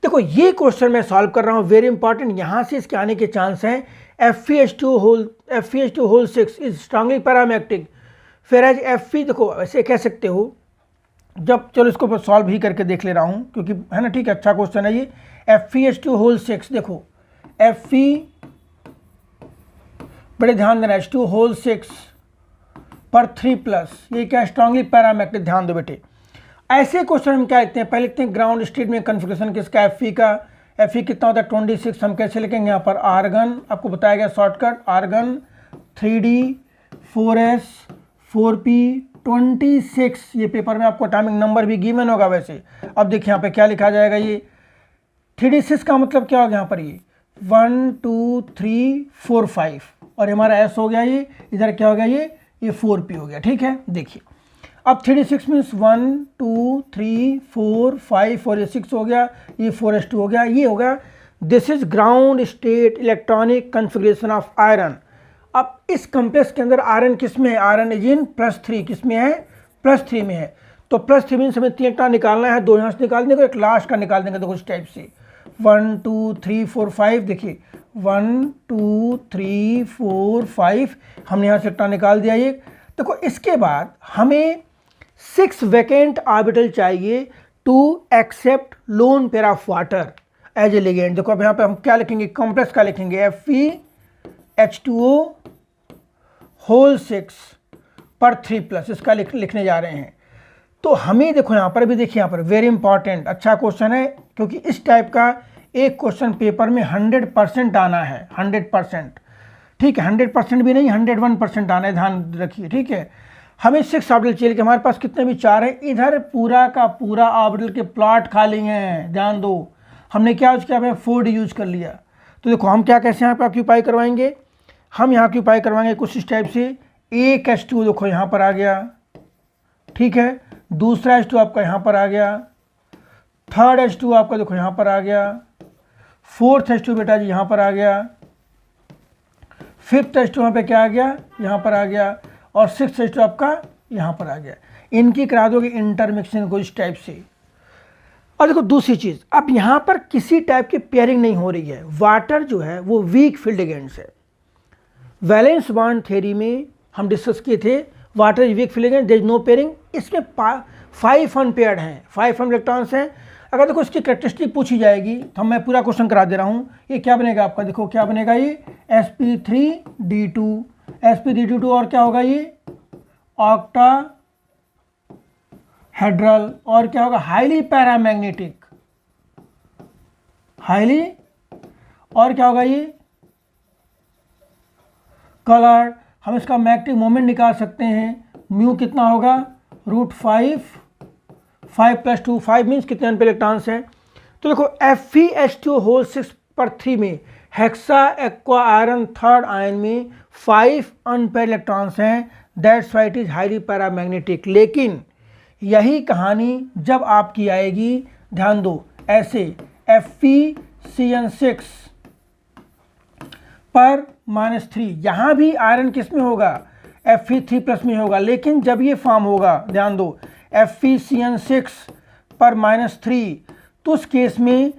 देखो ये क्वेश्चन मैं सॉल्व कर रहा हूँ वेरी इंपॉर्टेंट, यहाँ से इसके आने के चांस हैं। FeH2 6 इज स्ट्रांगली पैरामैग्नेटिक फिर एज Fe, देखो ऐसे कह सकते हो जब, चलो इसको सॉल्व ही करके देख ले रहा हूँ क्योंकि है ना, ठीक है अच्छा क्वेश्चन है ये। FeH2 देखो Fe बड़े ध्यान देना H2 पर 3+, ये क्या स्ट्रांगली पैरामैग्नेटिक, ध्यान दो बेटे। ऐसे क्वेश्चन हम क्या लिखते हैं, पहले लिखते हैं ग्राउंड स्टेट में कन्फिग्रेशन किसका Fe का, Fe कितना होता है 26। हम कैसे लिखेंगे यहाँ पर आर्गन, आपको बताया गया shortcut argon 3D 4S 4P 26। ये पेपर में आपको एटॉमिक नंबर भी गिवन होगा वैसे। अब देखिए यहाँ पे क्या लिखा जाएगा, ये 3D6 का मतलब क्या होगा यहाँ पर, ये 1 2 3 4 5 और हमारा S हो गया, ये इधर क्या हो गया ये 4P हो गया, ठीक है। देखिए अब 3D6 मीन्स 1 2 3 4 5 और ये 6 हो गया, ये 4S2 हो गया, ये हो गया। This is ground state electronic configuration of iron. अब इस कॉम्प्लेक्स के अंदर आयरन किस में है, आयरन इज इन +3, किस में है +3 में है। तो +3 मीन्स हमें 3 इलेक्ट्रॉन निकालना है, 2 यहाँ से निकाल देंगे, एक लास्ट का निकाल देंगे। देखो इस टाइप से 1 2 3 4 5, देखिए 1 2 3 4 5 हमने यहाँ से इलेक्ट्रॉन निकाल दिया ये। देखो इसके बाद हमें 6 वैकेंट ऑर्बिटल चाहिए to accept lone pair of water as a ligand. देखो अब यहाँ पे हम क्या लिखेंगे, कॉम्प्लेक्स का लिखेंगे, FeH2O होल 6 पर 3+, इसका लिखने जा रहे हैं। तो हमें देखो यहाँ पर भी देखिए, यहाँ पर वेरी इंपॉर्टेंट अच्छा क्वेश्चन है, क्योंकि इस टाइप का एक क्वेश्चन पेपर में 100% आना है, 100%, ठीक है, 100% भी नहीं, 101% आना है, ध्यान रखिए, ठीक है। हमें 6 ऑर्बिटल चाहिए कि हमारे पास कितने भी 4 हैं, इधर पूरा का पूरा ऑर्बिटल के प्लॉट खाली हैं, ध्यान दो। हमने क्या यूज किया, हमें 4D यूज कर लिया। तो देखो हम क्या कैसे यहाँ पे ऑक्यूपाई करवाएंगे, हम यहाँ ऑक्यूपाई करवाएंगे कुछ इस टाइप से। एक H2O देखो यहाँ पर आ गया, ठीक है, दूसरा H2O आपका यहाँ पर आ गया, थर्ड H2O आपका देखो यहाँ पर आ गया, फोर्थ H2O बेटा जी यहाँ पर आ गया, फिफ्थ H2O यहाँ पे क्या आ गया, यहाँ पर आ गया, और सिक्स्थ H2O आपका यहाँ पर आ गया। इनकी करा दोगे इंटरमिक्सिंग को इस टाइप से। और देखो दूसरी चीज़, अब यहाँ पर किसी टाइप की पेयरिंग नहीं हो रही है, वाटर जो है वो वीक फील्ड एजेंट्स है। वैलेंस बॉन्ड थ्योरी में हम डिस्कस किए थे, water is weak field agent, there is no pairing. इसमें 5 अनपेयर्ड हैं, 5 इलेक्ट्रॉन्स हैं। अगर देखो इसकी कैरेक्टरिस्टिक पूछी जाएगी तो मैं पूरा क्वेश्चन करा दे रहा हूँ। ये क्या बनेगा आपका, देखो क्या बनेगा, ये sp3d2, sp3d2, और क्या होगा ये ऑक्टा हेड्रल, और क्या होगा हाईली पैरामैग्नेटिक, हाईली, और क्या होगा ये कलर। हम इसका मैग्नेटिक मोमेंट निकाल सकते हैं, म्यू कितना होगा √5, 5 + 2, 5 मीन्स कितने अनपेयर्ड इलेक्ट्रॉन्स हैं। तो देखो FeH2O होल 6 पर 3 में hexa aqua iron third ion में 5 अनपेयर्ड इलेक्ट्रॉन्स हैं, that's why it is highly paramagnetic. लेकिन यही कहानी जब आपकी आएगी, ध्यान दो, ऐसे FeCN6 पर -3, यहाँ भी आयरन किस में होगा, Fe3+ में होगा। लेकिन जब ये फॉर्म होगा, ध्यान दो, FeCN6 पर -3, तो उस केस में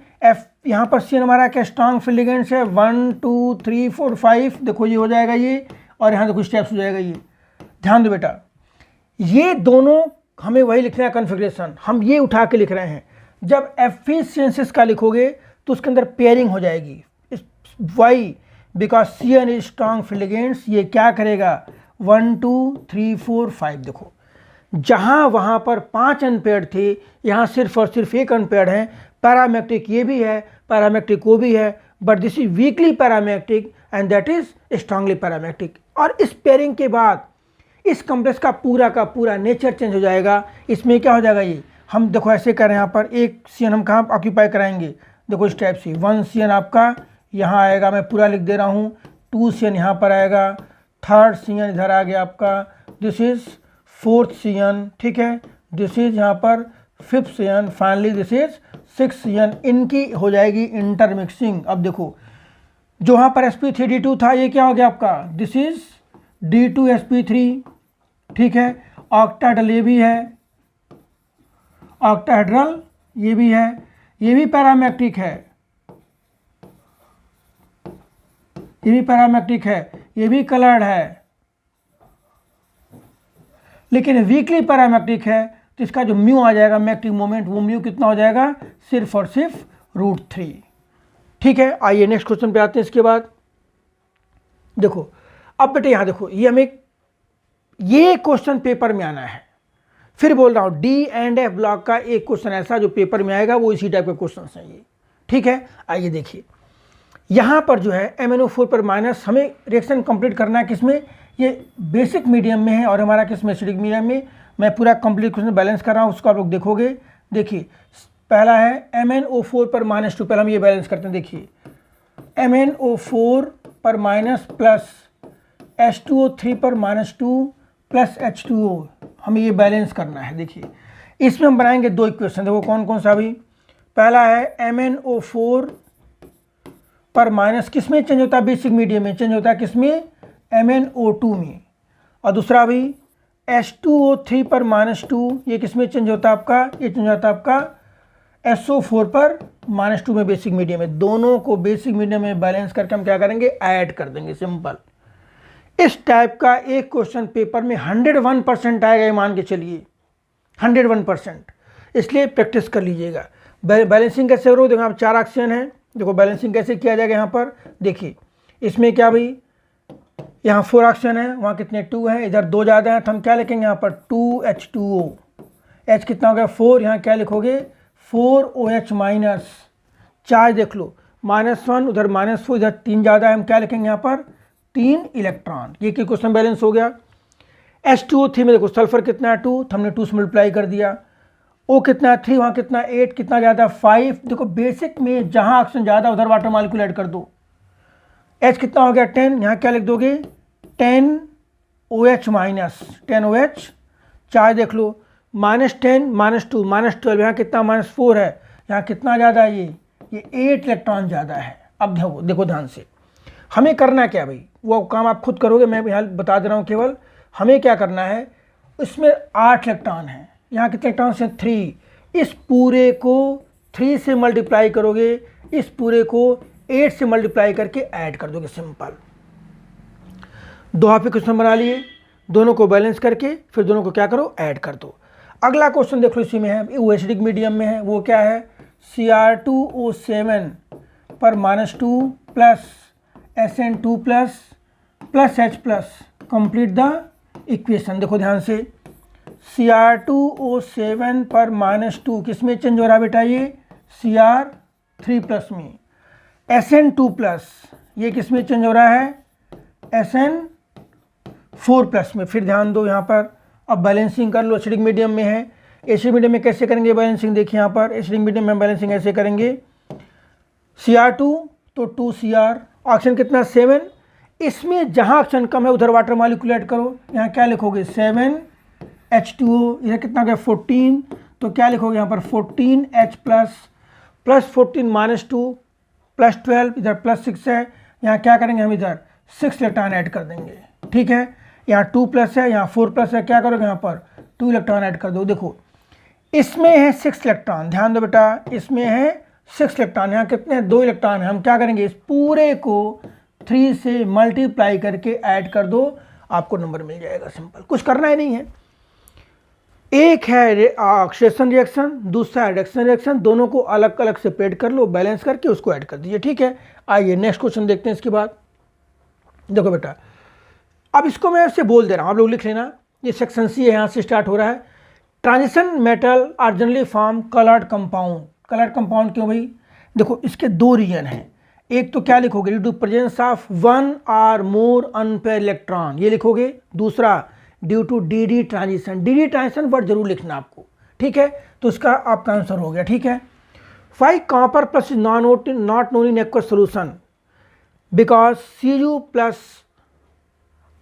यहाँ पर CN हमारा क्या स्ट्रॉन्ग फील्ड लिगेंड्स है, 1 2 3 4 5, देखो ये हो जाएगा ये, और यहाँ देखो स्टेप्स हो जाएगा ये। ध्यान दो बेटा, ये दोनों हमें वही लिखना है कन्फिग्रेशन, हम ये उठा के लिख रहे हैं। जब FeCN6 का लिखोगे तो उसके अंदर पेयरिंग हो जाएगी, why because CN is strong field ligands. ये क्या करेगा, 1 2 3 4 5, देखो जहाँ वहाँ पर 5 अनपेयर्ड थे, यहाँ सिर्फ और सिर्फ 1 अनपेयर्ड है। पैरामैग्नेटिक ये भी है, पैरामैग्नेटिक वो भी है, but this is weekly paramagnetic and that is strongly paramagnetic. और इस पेयरिंग के बाद इस कॉम्प्लेक्स का पूरा नेचर चेंज हो जाएगा। इसमें क्या हो जाएगा, ये हम देखो ऐसे कर रहे हैं, यहाँ पर एक CN हम कहाँ ऑक्यूपाई कराएंगे, देखो इस टाइप से 1 CN आपका यहाँ आएगा, मैं पूरा लिख दे रहा हूँ, 2 CN यहाँ पर आएगा, थर्ड CN इधर आ गया आपका, दिस इज 4th CN, ठीक है, दिस इज यहाँ पर 5th CN, finally this is 6th CN। इनकी हो जाएगी इंटरमिक्सिंग। अब देखो जो यहाँ पर sp3d2 था, ये क्या हो गया आपका, दिस इज d2sp3, ठीक है, ऑक्टाहेड्रल ये भी है, ऑक्टाहेड्रल ये भी है, ये भी पैरामैग्नेटिक है, ये भी पैरामैग्नेटिक है, ये भी कलर्ड है, लेकिन वीकली पैरामैग्नेटिक है। तो इसका जो म्यू आ जाएगा मैग्नेटिक मोमेंट, वो म्यू कितना हो जाएगा, सिर्फ और सिर्फ √3, ठीक है। आइए नेक्स्ट क्वेश्चन पे आते हैं। इसके बाद देखो, अब बेटे यहाँ देखो, ये हमें ये क्वेश्चन पेपर में आना है, फिर बोल रहा हूँ D&F ब्लॉक का एक क्वेश्चन ऐसा जो पेपर में आएगा, वो इसी टाइप के क्वेश्चन हैं ये, ठीक है। आइए देखिए, यहाँ पर जो है MnO4 पर माइनस, हमें रिएक्शन कंप्लीट करना है किसमें, ये बेसिक मीडियम में है, और हमारा किसमें एसिडिक मीडियम में। मैं पूरा कंप्लीट क्वेश्चन बैलेंस कर रहा हूँ, उसको आप लोग देखोगे। देखिए पहला है MnO4 पर -2, पहले हम ये बैलेंस करते हैं। देखिए MnO4 पर माइनस प्लस H2O3 पर -2 प्लस H2O, हमें ये बैलेंस करना है। देखिए इसमें हम बनाएंगे 2 इक्वेशन, देखो कौन कौन सा भी। पहला है MnO4 पर माइनस, किस में चेंज होता है, बेसिक मीडियम में चेंज होता है, किसमें, MnO2 में। और दूसरा भी H2O3 पर -2, ये किस में चेंज होता है आपका, ये चेंज होता है आपका SO4 पर -2 में बेसिक मीडियम में। दोनों को बेसिक मीडियम में बैलेंस करके हम क्या करेंगे, ऐड कर देंगे, सिंपल। इस टाइप का एक क्वेश्चन पेपर में 101% आएगा, ये मान के चलिए 101%, इसलिए प्रैक्टिस कर लीजिएगा। बैलेंसिंग कैसे करो, देखो आप 4 ऑप्शन है, देखो बैलेंसिंग कैसे किया जाएगा। यहाँ पर देखिए, इसमें क्या भाई, यहाँ 4 ऑप्शन है, वहाँ कितने 2 है, इधर 2 ज़्यादा है, तो हम क्या लिखेंगे यहाँ पर 2H2O, H कितना हो गया 4, यहाँ क्या लिखोगे 4OH माइनस, चार्ज देख लो -1, उधर -4, इधर 3 ज़्यादा है, हम क्या लिखेंगे यहाँ पर 3 इलेक्ट्रॉन। ये क्वेश्चन बैलेंस हो गया। H2O3 में देखो सल्फर कितना है 2, तो हमने 2 से मल्टीप्लाई कर दिया। O कितना है 3, वहाँ कितना 8, कितना ज़्यादा 5। देखो बेसिक में जहाँ ऑक्सीजन ज़्यादा उधर वाटर मॉलिक्यूल ऐड कर दो। H कितना हो गया 10, यहाँ क्या लिख दोगे 10OH माइनस, 10OH, चार्ज देख लो -10 -2 -12, यहाँ कितना -4 है, यहाँ कितना ज़्यादा है, ये 8 इलेक्ट्रॉन ज़्यादा है। अब देखो ध्यान से, हमें करना क्या भाई, वो काम आप खुद करोगे, मैं यहाँ बता दे रहा हूँ केवल। हमें क्या करना है, इसमें 8 इलेक्ट्रॉन हैं, यहाँ कितने इलेक्ट्रॉन हैं 3। इस पूरे को 3 से मल्टीप्लाई करोगे, इस पूरे को 8 से मल्टीप्लाई करके ऐड कर दोगे, सिंपल। 2 आपके क्वेश्चन बना लिए, दोनों को बैलेंस करके फिर दोनों को क्या करो, ऐड कर दो। अगला क्वेश्चन देख लो, इसी में है, वो एसिडिक मीडियम में है, वो क्या है Cr2O7 पर -2 plus SN2 plus H plus, complete the equation. देखो ध्यान से, Cr2O7 पर -2 किस में चेंज हो रहा है बेटा, ये Cr3 प्लस में। SN2 प्लस ये किस में चेंज हो रहा है, SN4 प्लस में। फिर ध्यान दो यहाँ पर, अब बैलेंसिंग कर लो, एसिडिक मीडियम में है। एसिडिक मीडियम में कैसे करेंगे बैलेंसिंग, देखिए यहाँ पर एसिडिक मीडियम में बैलेंसिंग ऐसे करेंगे, Cr2 तो 2Cr, ऑक्सीजन कितना 7, इसमें जहाँ ऑक्सीजन कम है उधर वाटर मॉलिक्यूल ऐड करो। यहाँ क्या लिखोगे 7H2O, इधर कितना गया 14, तो क्या लिखोगे यहाँ पर 14H प्लस 14 -2 प्लस 12, इधर +6 है, यहाँ क्या करेंगे हम इधर 6 इलेक्ट्रॉन ऐड कर देंगे, ठीक है। यहाँ 2 प्लस है, यहाँ 4 प्लस है, क्या करोगे यहाँ पर 2 इलेक्ट्रॉन ऐड कर दो। देखो इसमें है 6 इलेक्ट्रॉन, ध्यान दो बेटा, इसमें है 6 इलेक्ट्रॉन, यहाँ कितने हैं 2 इलेक्ट्रॉन है। हम क्या करेंगे, इस पूरे को 3 से मल्टीप्लाई करके ऐड कर दो, आपको नंबर मिल जाएगा, सिंपल, कुछ करना ही नहीं है। एक है ऑक्सीडेशन रिएक्शन, दूसरा है रिडक्शन रिएक्शन, दोनों को अलग अलग सेपरेट कर लो, बैलेंस करके उसको ऐड कर दीजिए, ठीक है। आइए नेक्स्ट क्वेश्चन देखते हैं। इसके बाद देखो बेटा, अब इसको मैं ऐसे बोल दे रहा हूँ, आप लोग लिख लेना, ये सेक्शन सी है, यहाँ से स्टार्ट हो रहा है। Transition metal are generally form coloured compound. Coloured compound क्यों भाई, देखो इसके 2 रीजन हैं। एक तो क्या लिखोगे, ड्यू टू प्रेजेंस ऑफ 1 और मोर अनपेयर इलेक्ट्रॉन, ये लिखोगे। दूसरा due to d transition. D transition word जरूर लिखना आपको, ठीक है, तो इसका आपका आंसर हो गया, ठीक है। 5 copper plus not known in aqueous solution because Cu plus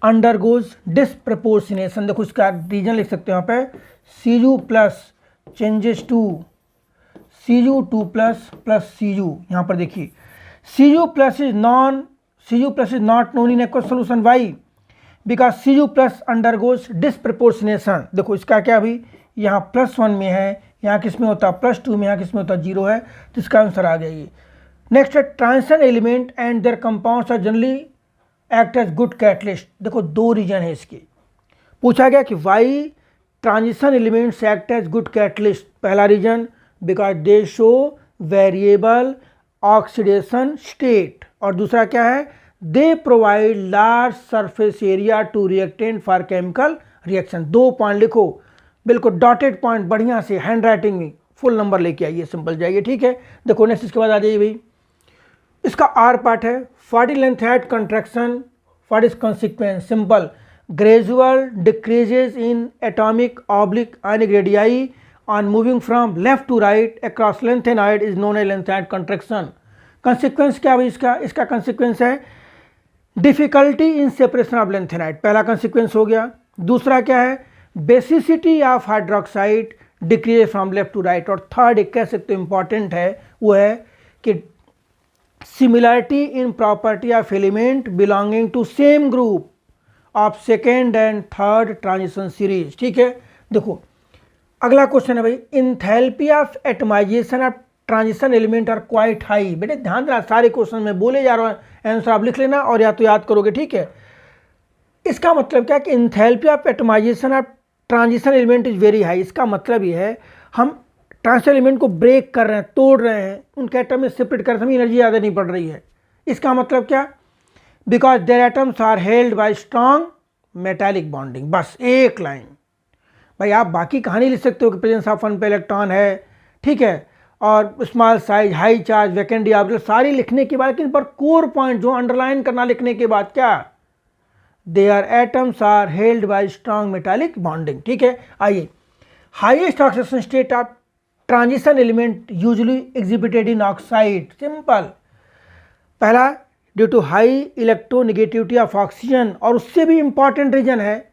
undergoes disproportionation. देखो इसका रीजन लिख सकते हो यहाँ पे, Cu plus changes to Cu2 plus Cu। यहाँ पर देखिए Cu plus is not known in aqueous solution, why because Cu plus undergoes disproportionation. देखो इसका क्या अभी, यहाँ +1 में है, यहाँ किस में होता +2 में, यहाँ किस में होता 0 है, तो इसका आंसर आ गया ये। नेक्स्ट है transition element and their compounds are generally act as good catalyst. देखो 2 रीजन है इसके, पूछा गया कि why transition elements act as good catalyst. पहला reason because they show variable oxidation state, और दूसरा क्या है, they provide large surface area to reactant for chemical reaction. 2 point लिखो, बिल्कुल डॉटेड पॉइंट, बढ़िया से हैंड राइटिंग में फुल नंबर लेके आइए, सिंपल जाइए, ठीक है। देखो नेक्स्ट इसके बाद आ जाइए भाई, इसका आर पार्ट है, 40 lanthanide contraction, what is consequence, simple, gradual decreases in atomic oblique ionic radii on moving from left to right across lanthanoid is known as lanthanide contraction. Consequence क्या भाई इसका कॉन्सिक्वेंस है difficulty in separation of lanthanide, पहला कॉन्सिक्वेंस हो गया। दूसरा क्या है, basicity of hydroxide decrease from left to right, और थर्ड एक कह सकते हो इंपॉर्टेंट है, वो है कि similarity in property of element belonging to same group of second and third transition series. ठीक है, देखो अगला क्वेश्चन है भाई, enthalpy of atomization of transition element are quite high. बेटे ध्यान देना, सारे क्वेश्चन में बोले जा रहा हूँ, आंसर आप लिख लेना और या तो याद करोगे। ठीक है, इसका मतलब क्या कि enthalpy of atomization of transition element is very high. इसका मतलब ये है हम ट्रांजिशन एलिमेंट को ब्रेक कर रहे हैं, तोड़ रहे हैं, उनके एटम में सेपरेट कर रहे हैं, एनर्जी ज़्यादा नहीं पड़ रही है। इसका मतलब क्या, because their atoms are held by strong metallic bonding. बस एक लाइन भाई, आप बाकी कहानी लिख सकते हो कि प्रेजेंस ऑफ वन पे इलेक्ट्रॉन है, ठीक है, और small size, high charge, vacant D orbital सारी लिखने के बाद, लेकिन पर कोर पॉइंट जो अंडरलाइन करना लिखने के बाद क्या, their atoms are held by strong metallic bonding. ठीक है, आइए, highest oxidation state of transition element usually exhibited in oxide. Simple, पहला due to high electronegativity of oxygen, और उससे भी इंपॉर्टेंट रीजन है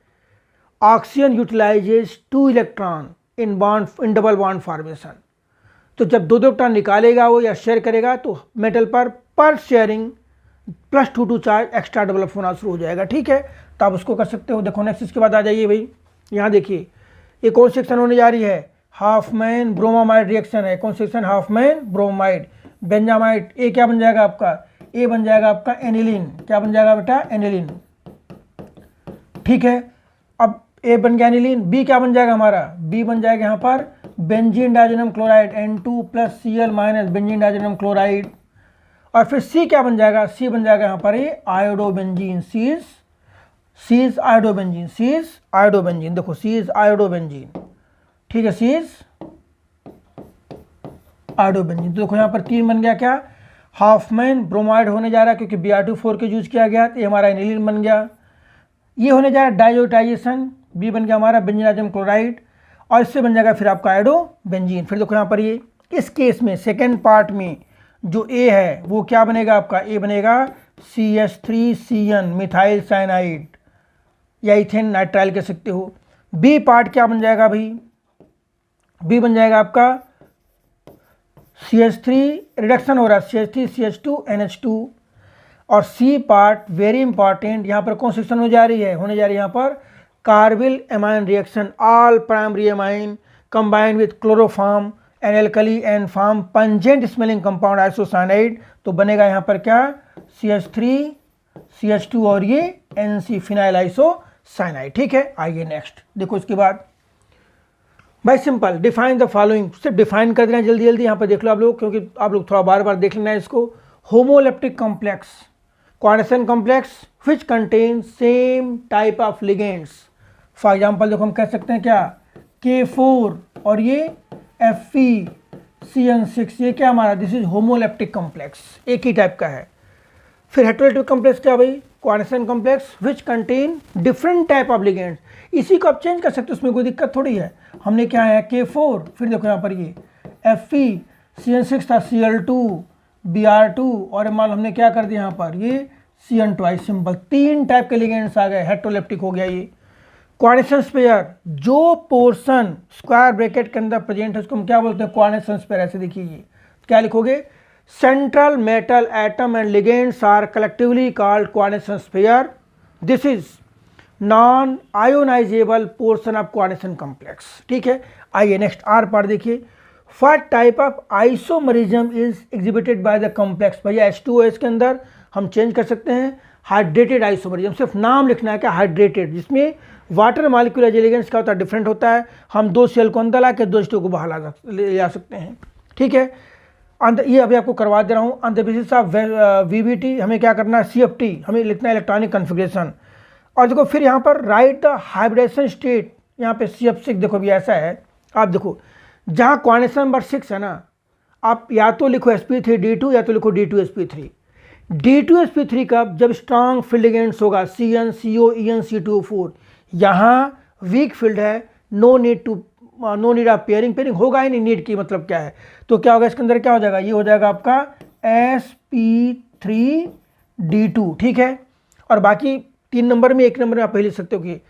oxygen utilizes 2 electron in double bond formation. तो जब दो इलेक्ट्रॉन निकालेगा वो या शेयर करेगा तो मेटल पर शेयरिंग +2 चार्ज एक्स्ट्रा डेवलप होना शुरू हो जाएगा। ठीक है, तो आप उसको कर सकते हो। देखो नेक्स्ट, इसके बाद आ जाइए भाई, यहाँ देखिए ये कौन सेक्शन होने जा रही है, हाफमैन ब्रोमामाइड रिएक्शन है। कौन सेक्शन, हाफमैन ब्रोमाइड बेंजामाइड। ए क्या बन जाएगा आपका, ए बन जाएगा आपका एनिलीन। क्या बन जाएगा बेटा, एनिलीन। ठीक है, अब ए बन गया एनिलीन, बी क्या बन जाएगा हमारा, बी बन जाएगा यहाँ पर benzene diazonium chloride N2 + Cl- benzene diazonium chloride. और फिर सी क्या बन जाएगा, सी बन जाएगा यहाँ पर ये आयोडोबेंजीन, सीज आयोडोबेंजीन, सीज आयोडोबेंजीन। देखो सीज आयोडोबेंजीन, ठीक है, सीज आयोडोबेंजीन। तो देखो यहाँ पर 3 बन गया, क्या, हाफमैन ब्रोमाइड होने जा रहा है क्योंकि Br2 का यूज किया गया, तो ये हमारा एनिलीन बन गया। ये होने जा रहा है डाइजोटाइजेशन, बी बन गया हमारा बेंजीन डाइजेनम क्लोराइड, और इससे बन जाएगा फिर आपका आयोडोबेंजीन। फिर देखो यहाँ पर ये इस केस में सेकेंड पार्ट में जो ए है वो क्या बनेगा आपका, ए बनेगा CH3CN मिथाइल साइनाइड या इथेन नाइट्राइल कह सकते हो। बी पार्ट क्या बन जाएगा भाई, बी बन जाएगा आपका CH3 रिडक्शन हो रहा है, CH3 CH2 NH2। और सी पार्ट वेरी इंपॉर्टेंट, यहाँ पर कौन सेक्शन होने जा रही है, यहाँ पर carbyl amine reaction, all primary amine combined with chloroform and alkali and form pungent smelling compound isocyanide. तो बनेगा यहाँ पर क्या, CH3 CH2 और ये NC फिनाइल आइसोसाइनाइड। ठीक है, आइए नेक्स्ट देखो। इसके बाद भाई सिंपल, डिफाइन द फॉलोइंग, सिर्फ डिफाइन कर देना जल्दी जल्दी। यहाँ पर देख लो आप लोग, क्योंकि आप लोग थोड़ा बार बार देख लेना है इसको। Homoleptic complex, coordination complex which contain same type of ligands. For example देखो हम कह सकते हैं क्या, K4 और ये FeCN6, ये क्या हमारा, दिस इज होमोलेप्टिक कॉम्प्लेक्स, एक ही टाइप का है। फिर हेटेरोलेप्टिक कॉम्प्लेक्स क्या भाई, coordination complex which contain different type of ligands. इसी को आप चेंज कर सकते हो, उसमें कोई दिक्कत थोड़ी है। हमने क्या है K4, फिर देखो यहाँ पर ये FeCN6 था, Cl2 Br2, और मान हमने क्या कर दिया यहाँ पर ये CN2। सिंपल 3 टाइप के लिगेंड्स आ गए, हेटेरोलेप्टिक हो गया ये। कोऑर्डिनेशन स्पेयर, जो पोर्शन स्क्वायर ब्रैकेट के अंदर प्रेजेंट है उसको हम क्या बोलते हैं, कोऑर्डिनेशन स्पेयर। ऐसे देखिए ये क्या लिखोगे, central metal atom and ligands are collectively called coordination sphere. This is non ionizable portion of coordination complex. ठीक है, आइए नेक्स्ट आर पार्ट देखिए। What type of isomerism is exhibited by the complex. भैया H2OH के अंदर हम चेंज कर सकते हैं, हाइड्रेटेड आइसोमरिज्म, सिर्फ नाम लिखना है क्या, हाइड्रेटेड, जिसमें वाटर मॉलिक्यूलर एलिमेंट्स का होता है डिफरेंट होता है। हम 2 सेल को अंदर ला के 2 H2 को बाहर ले जा सकते हैं। ठीक है, ये अभी आपको करवा दे रहा हूँ। On the basis of VBT हमें क्या करना है, CFT हमें लिखना है, इलेक्ट्रॉनिक कन्फिग्रेशन। और देखो फिर यहाँ पर राइट द हाइब्रिडेशन स्टेट, यहाँ पे CF6 देखो भी ऐसा है। आप देखो जहाँ कोऑर्डिनेशन नंबर 6 है ना, आप या तो लिखो sp3d2 या तो लिखो d2sp3। d2sp3 का जब स्ट्रॉन्ग फील्ड लिगेंड्स होगा CN CO EN C2O4, यहाँ वीक फील्ड है, नो नीड ऑफ पेयरिंग होगा ही नहीं, नीड की मतलब क्या है। तो क्या होगा इसके अंदर, क्या हो जाएगा, ये हो जाएगा आपका sp3d2। ठीक है, और बाकी 3 नंबर में 1 नंबर में आप पहले लिख सकते हो कि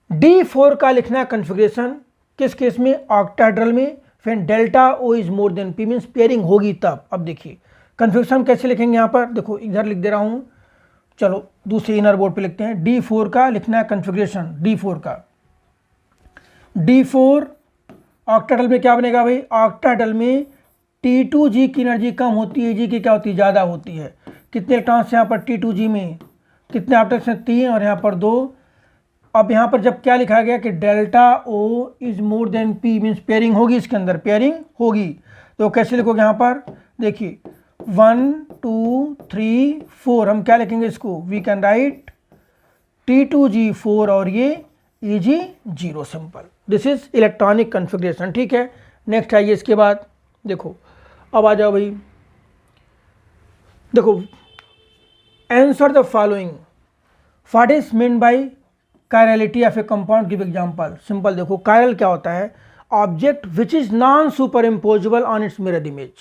D4 का लिखना है कन्फिग्रेशन, किस केस में, ऑक्टाहेड्रल में। फिर delta O is more than P means pairing होगी तब। अब देखिए कन्फिग्रेशन कैसे लिखेंगे, यहाँ पर देखो इधर लिख दे रहा हूँ चलो दूसरे इनर बोर्ड पे लिखते हैं। D4 का लिखना है कन्फिग्रेशन, D4 का। D4 ऑक्टाटल में क्या बनेगा भाई, ऑक्टाटल में T2G की एनर्जी कम होती है, G की क्या होती है, ज़्यादा होती है। कितने इलेक्ट्रॉन्स यहाँ पर T2G में, कितने ऑक्टेट्स हैं, 3 और यहाँ पर 2। अब यहाँ पर जब क्या लिखा गया कि delta O is more than P, means pairing होगी, इसके अंदर पेयरिंग होगी। तो कैसे लिखोगे यहाँ पर, देखिए 1 2 3 4, हम क्या लिखेंगे इसको, वी कैन राइट T2G4 और ये Eg0, simple. This is electronic configuration, ठीक है। नेक्स्ट आइए इसके बाद, देखो अब आ जाओ भाई, देखो answer the following, what is mean bye chirality of A compound, give example. Simple, देखो कायरल क्या होता है, object which is non super imposable on it's mirror image,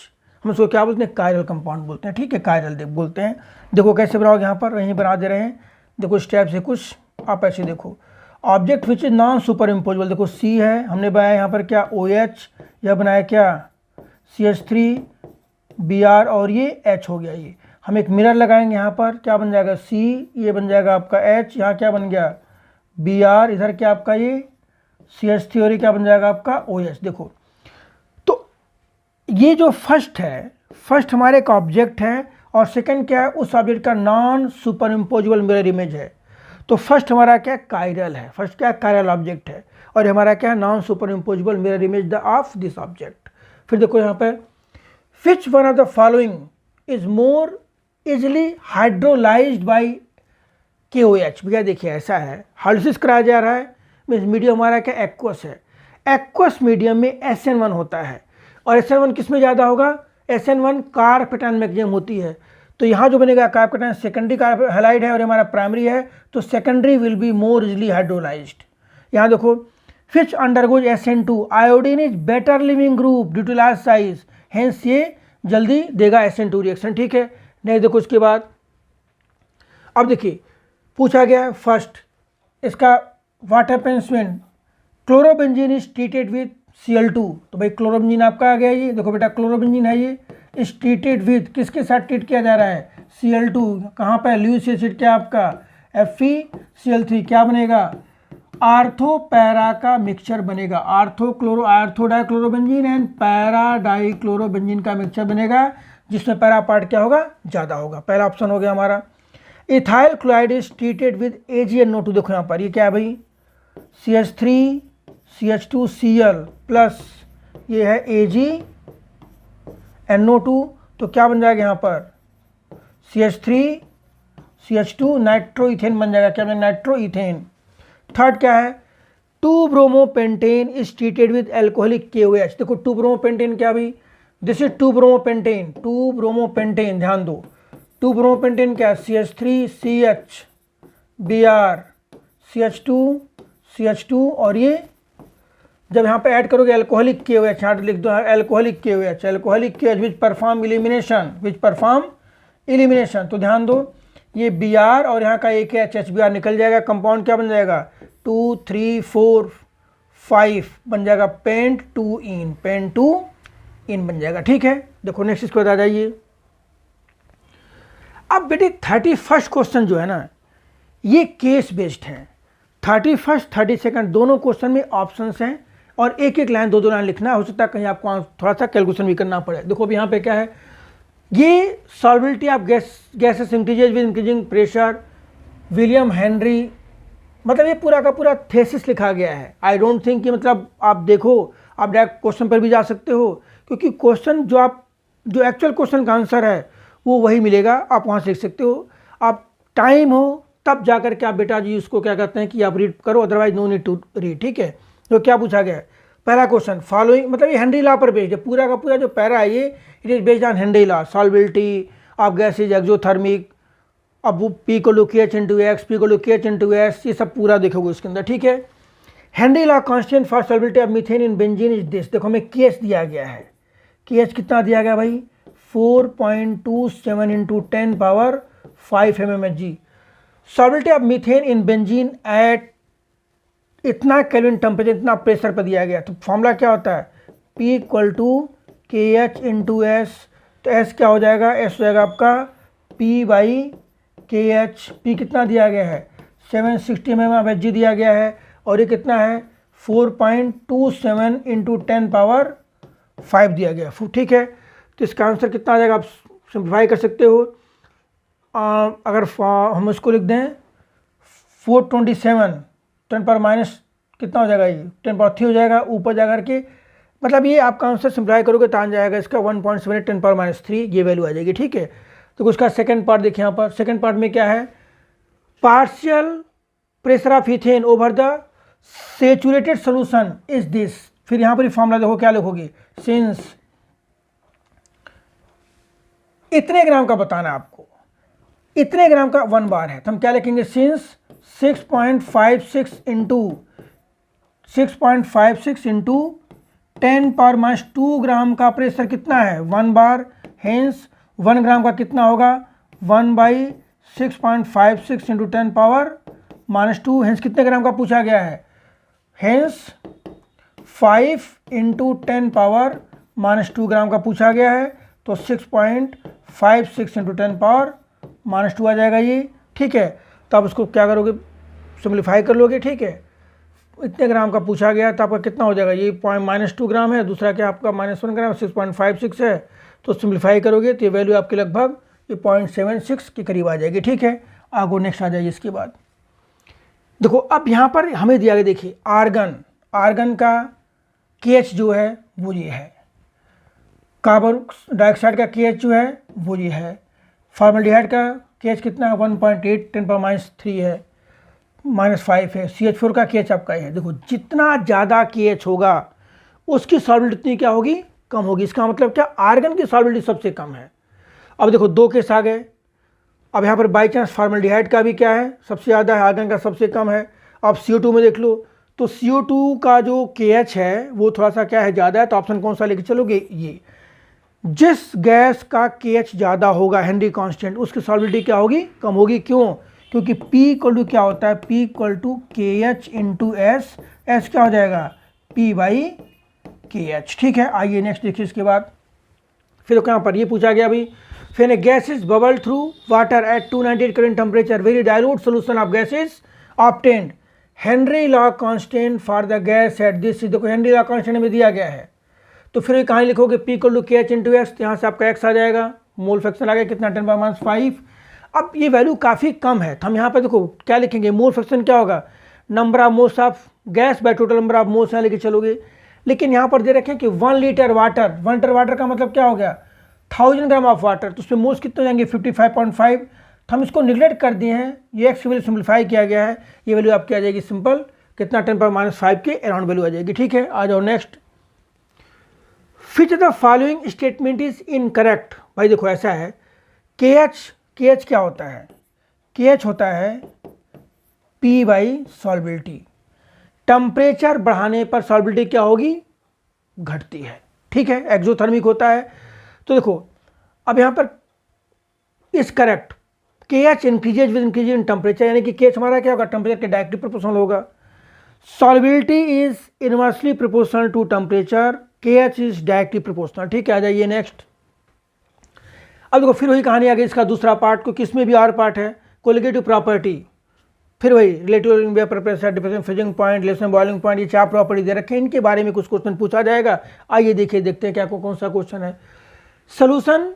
हम उसको क्या बोलते हैं, कायरल कंपाउंड बोलते हैं, ठीक है, कायरल बोलते हैं। देखो कैसे बनाओगे, यहाँ पर यहीं बना दे रहे हैं, देखो स्टेप से कुछ आप ऐसे देखो, object which is non super imposable, देखो C है, हमने बनाया यहाँ पर क्या OH, यह बनाया क्या CH3 Br और ये H हो गया। ये हम एक मिरर लगाएंगे, यहाँ पर क्या बन जाएगा C, ये बन जाएगा आपका H, यहाँ क्या बन गया Br, इधर क्या आपका ये CH3 और ये क्या बन जाएगा आपका OH। देखो तो ये जो फर्स्ट है, फर्स्ट हमारे एक ऑब्जेक्ट है और सेकंड क्या है, उस ऑब्जेक्ट का non super imposable mirror image है। तो फर्स्ट हमारा क्या कायरल है, फर्स्ट क्या कायरल ऑब्जेक्ट है, और हमारा क्या है non super imposable mirror image of this object. फिर देखो यहाँ पर which one of the following is more easily hydrolysed bye KOH। भैया देखिए ऐसा है, हाइड्रोलिसिस कराया जा रहा है, मीन्स मीडियम हमारा क्या एक्वस है, एक्वस मीडियम में SN1 होता है, और SN1 किस में ज़्यादा होगा, SN1 कार्पेटाइन मैक्सिमम होती है। तो यहाँ जो बनेगा कार्पेटाइन सेकेंडरी हैलाइड है और हमारा प्राइमरी है, तो secondary will be more easily hydrolysed. यहाँ देखो which undergoes SN2, iodine is better leaving group due to large size, hence ये जल्दी देगा SN2 रिएक्शन, ठीक है। नहीं देखो उसके बाद, अब देखिए पूछा गया है फर्स्ट इसका, what happens when chlorobenzene is treated with Cl2, तो भाई क्लोरोबेंजीन आपका आ गया। ये देखो बेटा क्लोरोबेंजीन है, ये इज ट्रीटेड विथ, किसके साथ ट्रीट किया जा रहा है, Cl2, कहाँ पर लुईस एसिड क्या आपका FeCl3, क्या बनेगा आर्थो पैरा का मिक्सचर बनेगा, ortho dichlorobenzene and para dichlorobenzene का मिक्सचर बनेगा, जिसमें पैरा पार्ट क्या होगा, ज़्यादा होगा। पहला ऑप्शन हो गया हमारा। Ethyl chloride is treated with AgNO2, देखो यहाँ पर ये क्या है भाई CH3 CH2Cl प्लस ये है AgNO2, तो क्या बन जाएगा यहाँ पर CH3 CH2 नाइट्रोइथेन बन जाएगा, क्या बनेगा नाइट्रोइथेन। थर्ड क्या है two bromopentane is treated with alcoholic KOH, देखो 2-ब्रोमोपेंटेन क्या भाई, दिस इज 2-ब्रोमोपेंटेन, ध्यान दो 2-ब्रोमोपेंटेन क्या CH3CH Br CH2 और ये जब यहाँ पे ऐड करोगे एल्कोहलिक KOH, यहाँ लिख दो alcoholic KOH which perform elimination, तो ध्यान दो ये Br और यहाँ का एक HBr निकल जाएगा, कंपाउंड क्या बन जाएगा 2 3 4 5 बन जाएगा पेंट 2 इन बन जाएगा, ठीक है। देखो नेक्स्ट इसको बता जाइए। अब बेटे 31st क्वेश्चन जो है ना, ये केस बेस्ड है, 31st 32nd दोनों क्वेश्चन में ऑप्शंस हैं और एक एक लाइन दो लाइन लिखना, हो सकता है कहीं आपको थोड़ा सा कैलकुलेशन भी करना पड़े। देखो अभी यहाँ पे क्या है, ये solubility of gases increases with increasing pressure, William Henry, मतलब ये पूरा का पूरा थेसिस लिखा गया है। आई डोंट थिंक कि मतलब आप देखो आप डायरेक्ट क्वेश्चन पर भी जा सकते हो, क्योंकि क्वेश्चन जो एक्चुअल क्वेश्चन का आंसर है वो वही मिलेगा, आप वहाँ से लिख सकते हो। आप टाइम हो तब जा कर के आप बेटा जी उसको क्या कहते हैं कि आप रीड करो, otherwise no need to read, ठीक है। तो क्या पूछा गया है, पहला क्वेश्चन फॉलोइंग, मतलब ये हेनरी लॉ पर बेस्ड है, पूरा का पूरा जो पैरा है ये it is based on Henry law, solubility of gases exothermic, अब P को KH इंटू एक्स, P को KH इंटू एस, ये सब पूरा देखोगे इसके अंदर, ठीक है। Henry law constant for solubility of methane in benzene is this, देखो हमें KH दिया गया है, KH कितना दिया गया भाई 4.27 into 10⁵ mmHg। Solubility of methane in benzene at इतना केल्विन टेम्परेचर, इतना प्रेशर पर दिया गया, तो फॉर्मूला क्या होता है P = KH इंटू एस, तो S क्या हो जाएगा, S हो जाएगा आपका P/K KHP कितना दिया गया है 760 mm of Hg दिया गया है, और ये कितना है 4.27 इंटू 10⁵ दिया गया। ठीक है, तो इसका आंसर कितना आ जाएगा, आप सिंप्लीफाई कर सकते हो। अगर हम इसको लिख दें 427 10⁻, कितना हो जाएगा, ये 10⁻³ हो जाएगा, ऊपर जा करके मतलब ये आपका आंसर सिंप्लीफाई करोगे तो आ जाएगा इसका 1.78 10⁻³ ये वैल्यू आ जाएगी। ठीक है, तो उसका सेकंड पार्ट देखिए, यहाँ पर सेकंड पार्ट में क्या है, partial pressure of ethane over the saturated solution is this. फिर यहाँ पर फॉर्मूला देखो क्या लिखोगे, सिंस इतने ग्राम का बताना है आपको, इतने ग्राम का 1 बार है, तो हम क्या लिखेंगे, सिंस 6.56 इंटू 10⁻² ग्राम का प्रेशर कितना है 1 बार, हेंस 1 ग्राम का कितना होगा 1/6.56 इंटू 10⁻², हेंस कितने ग्राम का पूछा गया है, हेंस 5 इंटू 10⁻² ग्राम का पूछा गया है, तो 6.56 इंटू 10⁻² आ जाएगा ये। ठीक है, तो आप उसको क्या करोगे, सिंप्लीफाई कर लोगे। ठीक है, इतने ग्राम का पूछा गया तो आपका कितना हो जाएगा, ये -2 ग्राम है, दूसरा क्या आपका -1 ग्राम 6.56 है, तो सिंप्लीफाई करोगे तो ये वैल्यू आपकी लगभग ये 0.76 के करीब आ जाएगी। ठीक है, आगे नेक्स्ट आ जाइए। इसके बाद देखो अब यहाँ पर हमें दिया गया, देखिए आर्गन का KH जो है वो ये है, कार्बन डाइऑक्साइड का KH जो है वो ये है, फॉर्मल्डिहाइड का KH कितना है 1.8 10⁻³ है, -5 है, CH4 का KH आपका है। देखो जितना ज़्यादा KH होगा उसकी सॉल्बिलिटी इतनी क्या होगी, कम होगी। इसका मतलब क्या, आर्गन की सॉल्बिलिटी सबसे कम है। अब देखो 2 केस आ गए, अब यहाँ पर बाई चांस फॉर्मल्डिहाइड का भी क्या है सबसे ज़्यादा है, आर्गन का सबसे कम है। अब CO2 में देख लो, तो CO2 का जो KH है वो थोड़ा सा क्या है ज़्यादा है, तो ऑप्शन कौन सा लेके चलोगे, ये जिस गैस का KH ज़्यादा होगा हेनरी कांस्टेंट उसकी सॉल्बिलिटी क्या होगी, कम होगी। क्यों, क्योंकि P = क्या होता है, P = KH into S, S क्या हो जाएगा P/KH। ठीक है, आइए नेक्स्ट देखिए। इसके बाद फिर कहाँ पर ये पूछा गया अभी, फिर gases bubble through water at 298 current temperature, very dilute solution of gases obtained, Henry law constant for the gas at this. देखो हेनरी लॉ कांस्टेंट में दिया गया है, तो फिर कहाँ लिखोगे P = KH इंटू S, यहाँ से आपका X आ जाएगा, मोल फ्रैक्शन आ गया कितना 10⁻⁵। अब ये वैल्यू काफ़ी कम है, तो हम यहाँ पर देखो क्या लिखेंगे, मोल फ्रैक्शन क्या होगा, number of moles of gas by total number of moles यहाँ लेके चलोगे। लेकिन यहाँ पर दे रखें कि 1 लीटर वाटर, 1 लीटर वाटर का मतलब क्या हो गया 1000 ग्राम ऑफ वाटर, तो उसमें मोल्स कितने जाएंगे 55.5, तो हम इसको निगलेक्ट कर दिए हैं, ये एक्स की वैल्यू सिंप्लीफाई किया गया है, ये वैल्यू आपकी आ जाएगी सिंपल कितना 10⁻⁵ के अराउंड वैल्यू आ जाएगी। ठीक है, आ जाओ next. Which the following statement is incorrect. भाई देखो ऐसा है, KH क्या होता है, KH होता है P/ सॉल्बिलिटी, टेम्परेचर बढ़ाने पर सॉल्बिलिटी क्या होगी, घटती है। ठीक है, एक्सोथर्मिक होता है। तो देखो अब यहाँ पर इस correct, KH increases with increase in temperature, यानी कि KH हमारा क्या होगा, टेम्परेचर के डायरेक्टली प्रोपोर्शनल होगा। Solubility is inversely proportional to temperature, KH is directly proportional. ठीक है, आ जाइए नेक्स्ट। अब देखो फिर वही कहानी आ गई, इसका दूसरा पार्ट, क्योंकि इसमें भी और पार्ट है, कोलिगेटिव प्रॉपर्टी, फिर वही relative vapour pressure, difference freezing point, relation boiling point, ये 4 प्रॉपर्टी दे रखे हैं, इनके बारे में कुछ क्वेश्चन पूछा जाएगा। आइए देखिए, देखते हैं क्या कौन सा क्वेश्चन है। सोल्यूशन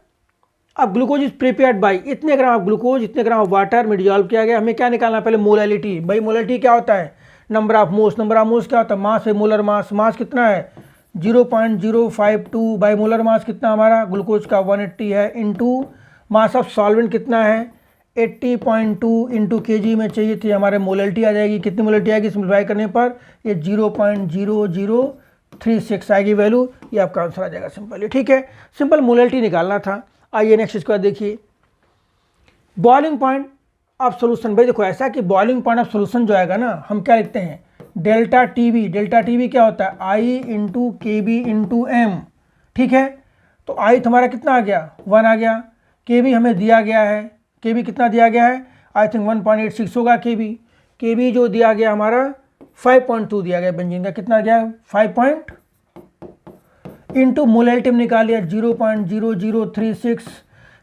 अब ग्लूकोज इज प्रिपेयर्ड बाई, इतने ग्राम ऑफ ग्लूकोज इतने ग्राम ऑफ वाटर में डिजॉल्व किया गया। हमें क्या निकालना है पहले, मोलैलिटी। भाई मोलैलिटी क्या होता है, number of moles, number of moles क्या होता है, मास है, मोलर मास, मास कितना है 0.052 बाई मोलर मास कितना हमारा ग्लूकोज का 180 है, इंटू मास ऑफ सॉल्वेंट कितना है 80.2 इंटू kg में चाहिए थी, हमारे मोलैलिटी आ जाएगी, कितनी मोलैलिटी आएगी सिंप्लीफाई करने पर, ये 0.0036 आएगी वैल्यू, ये आपका आंसर आ जाएगा सिंपल। ठीक है, सिंपल मोलैलिटी निकालना था। आइए नेक्स्ट इसके बाद देखिए, बॉइलिंग पॉइंट ऑफ सोल्यूशन। भाई देखो ऐसा कि बॉइलिंग पॉइंट ऑफ सोल्यूशन जो आएगा ना, हम क्या लिखते हैं डेल्टा टीवी। डेल्टा टीवी क्या होता है I into KB into M। ठीक है, तो I तुम्हारा कितना आ गया 1 आ गया, KB हमें दिया गया है, KB कितना दिया गया है, आई थिंक 1.86 होगा KB जो दिया गया हमारा 5.2 दिया गया, बेंजीन का कितना गया 5 इंटू मोलैलिटी में निकाल लिया 0.0036।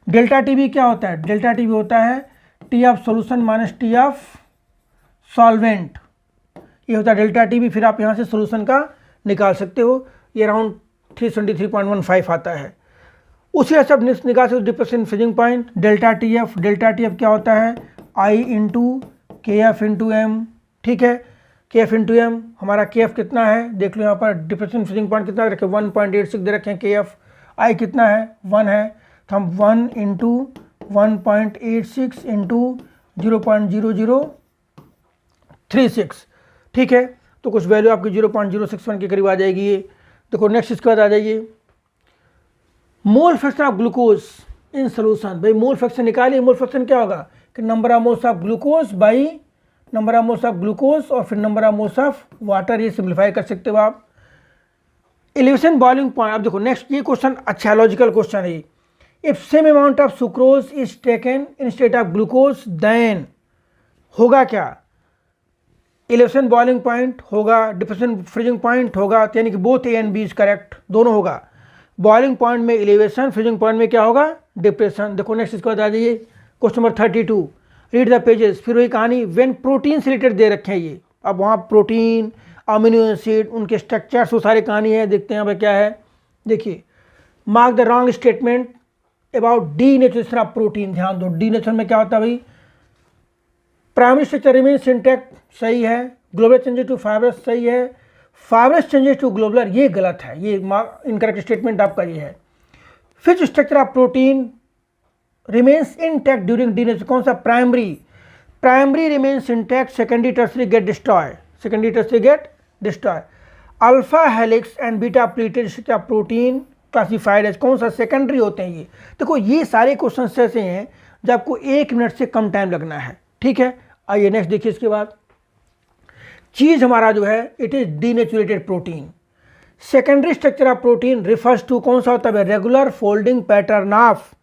डेल्टा टीवी क्या होता है, डेल्टा टीवी होता है T of solution minus T of solvent, ये होता है डेल्टा टी भी। फिर आप यहाँ से सॉल्यूशन का निकाल सकते हो, ये अराउंड 373.15 आता है। उसी से आप निकाल सकते हो depression freezing point, delta T F क्या होता है आई इंटू के एफ इंटू एम, ठीक है। के एफ इंटू एम, हमारा के एफ कितना है देख लो यहाँ पर, डिप्रेशन फ्रीजिंग पॉइंट कितना रखे 1.86 दे रखे हैं, के एफ आई कितना है 1 है, तो हम 1 इंटू 1.86 इंटू 0.0036, ठीक है। तो कुछ वैल्यू आपकी 0.061 के करीब आ जाएगी ये। देखो नेक्स्ट इसके बाद आ जाइए mole fraction of glucose in solution. भाई मोल फ्रैक्शन निकालिए, मोल फ्रैक्शन क्या होगा कि number of moles of glucose by number of moles of glucose और फिर number of moles of water, ये सिंप्लीफाई कर सकते हो आप। एलिवेशन बॉइलिंग पॉइंट, अब देखो नेक्स्ट ये क्वेश्चन अच्छा लॉजिकल क्वेश्चन है। If same amount of sucrose is taken instead of glucose then होगा क्या, एलिवेशन बॉइलिंग पॉइंट होगा, डिप्रेशन फ्रीजिंग पॉइंट होगा, यानी कि both A and B is correct, दोनों होगा। बॉइलिंग पॉइंट में एलिवेशन, फ्रीजिंग पॉइंट में क्या होगा डिप्रेशन। देखो नेक्स्ट इसके बाद आ जाइए question number 32, read the pages. फिर वही कहानी, व्हेन प्रोटीन से रिलेटेड दे रखे हैं ये, अब वहाँ प्रोटीन अमीनो एसिड उनके स्ट्रक्चर्स वो सारी कहानी है, देखते हैं भाई क्या है। देखिए mark the wrong statement about denaturation of protein, ध्यान दो डी नेचुरेशन में क्या होता है भाई, प्राइमरी स्ट्रक्चर रिमेन्स इंटैक्ट सही है, ग्लोबुलर चेंजेस टू फाइब्रस सही है, फाइब्रस चेंजेस टू ग्लोबुलर ये गलत है, ये इनकरेक्ट स्टेटमेंट आपका ये है। फिर structure of protein remains intact during denature, कौन सा primary remains intact, secondary tertiary get destroy, alpha helix and beta pleated structure of protein classified as, कौन सा सेकेंडरी होते हैं ये। देखो ये सारे क्वेश्चन ऐसे हैं जो आपको 1 मिनट से कम टाइम लगना है, ठीक है। आइए नेक्स्ट देखिए इसके बाद, चीज हमारा जो है it is denatured protein. Secondary structure of protein refers to, कौन सा होता है regular folding pattern of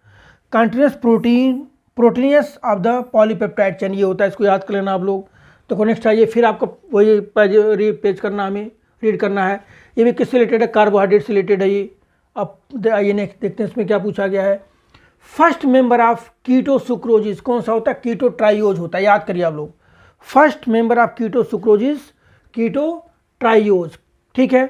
continuous portions of the polypeptide chain, ये होता है, इसको याद कर लेना आप लोग। तो नेक्स्ट आइए, फिर आपको वही पेज करना, हमें रीड करना है। ये भी किससे रिलेटेड है, कार्बोहाइड्रेट से रिलेटेड है ये। अब आइए नेक्स्ट देखते हैं इसमें क्या पूछा गया है। फर्स्ट मेंबर ऑफ कीटो सुक्रोजिस कौन सा होता है, कीटो ट्राइयोज होता है, याद करिए आप लोग। फर्स्ट मेंबर ऑफ कीटो सुक्रोजिस कीटो ट्राइयोज, ठीक है।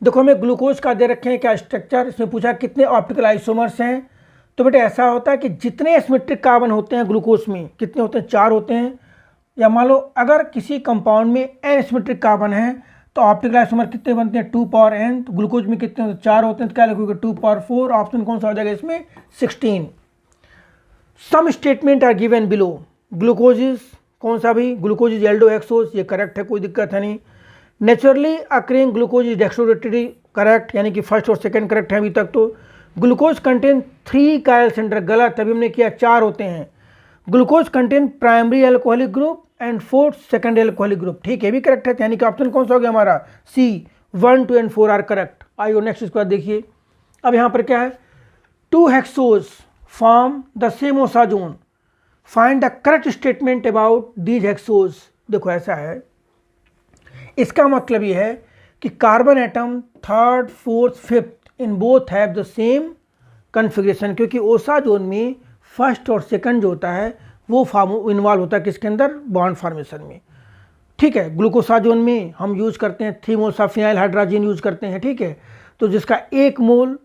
देखो हमें ग्लूकोज का दे रखे हैं क्या स्ट्रक्चर, इसमें पूछा कितने ऑप्टिकल आइसोमर्स हैं। तो बेटा ऐसा होता है कि जितने एसिमेट्रिक कार्बन होते हैं ग्लूकोज में, कितने होते हैं 4 होते हैं, या मान लो अगर किसी कंपाउंड में एन एसिमेट्रिक कार्बन है तो ऑप्टिकल आइसोमर कितने बनते हैं 2 पावर n, तो ग्लूकोज में कितने होते हैं 4 होते हैं, तो क्या लिखोगे 2 पावर 4, ऑप्शन कौन सा हो जाएगा इसमें 16। Some statement are given below, glucose is कौन सा भी, ग्लूकोज इज एल्डोहेक्सोज, ये करेक्ट है, कोई दिक्कत है नहीं। Naturally occurring glucose is dextrorotatory, correct, यानी कि फर्स्ट और सेकंड करेक्ट है अभी तक। तो ग्लूकोज कंटेन 3 कायल सेंटर, गलत, अभी हमने किया 4 होते हैं। Glucose contain primary alcoholic group and 4th secondary alcoholic group, ठीक है भी करेक्ट है, यानी कि ऑप्शन कौन सा हो गया हमारा सी, 1, 2 एंड 4 आर करेक्ट। आइए नेक्स्ट इसके बाद देखिए, अब यहाँ पर क्या है, 2 hexose form the same osazone, find the correct statement about these hexose. देखो ऐसा है, इसका मतलब ये है कि carbon atom 3rd, 4th, 5th in both have the same configuration, क्योंकि ओसाजोन में फर्स्ट और सेकंड जो होता है वो फॉर्म इन्वॉल्व होता है किसके अंदर, बॉन्ड फॉर्मेशन में, ठीक है। ग्लूकोसाजोन में हम यूज़ करते हैं 3 moles of phenyl hydrogen use करते हैं, ठीक है। तो जिसका 1 मोल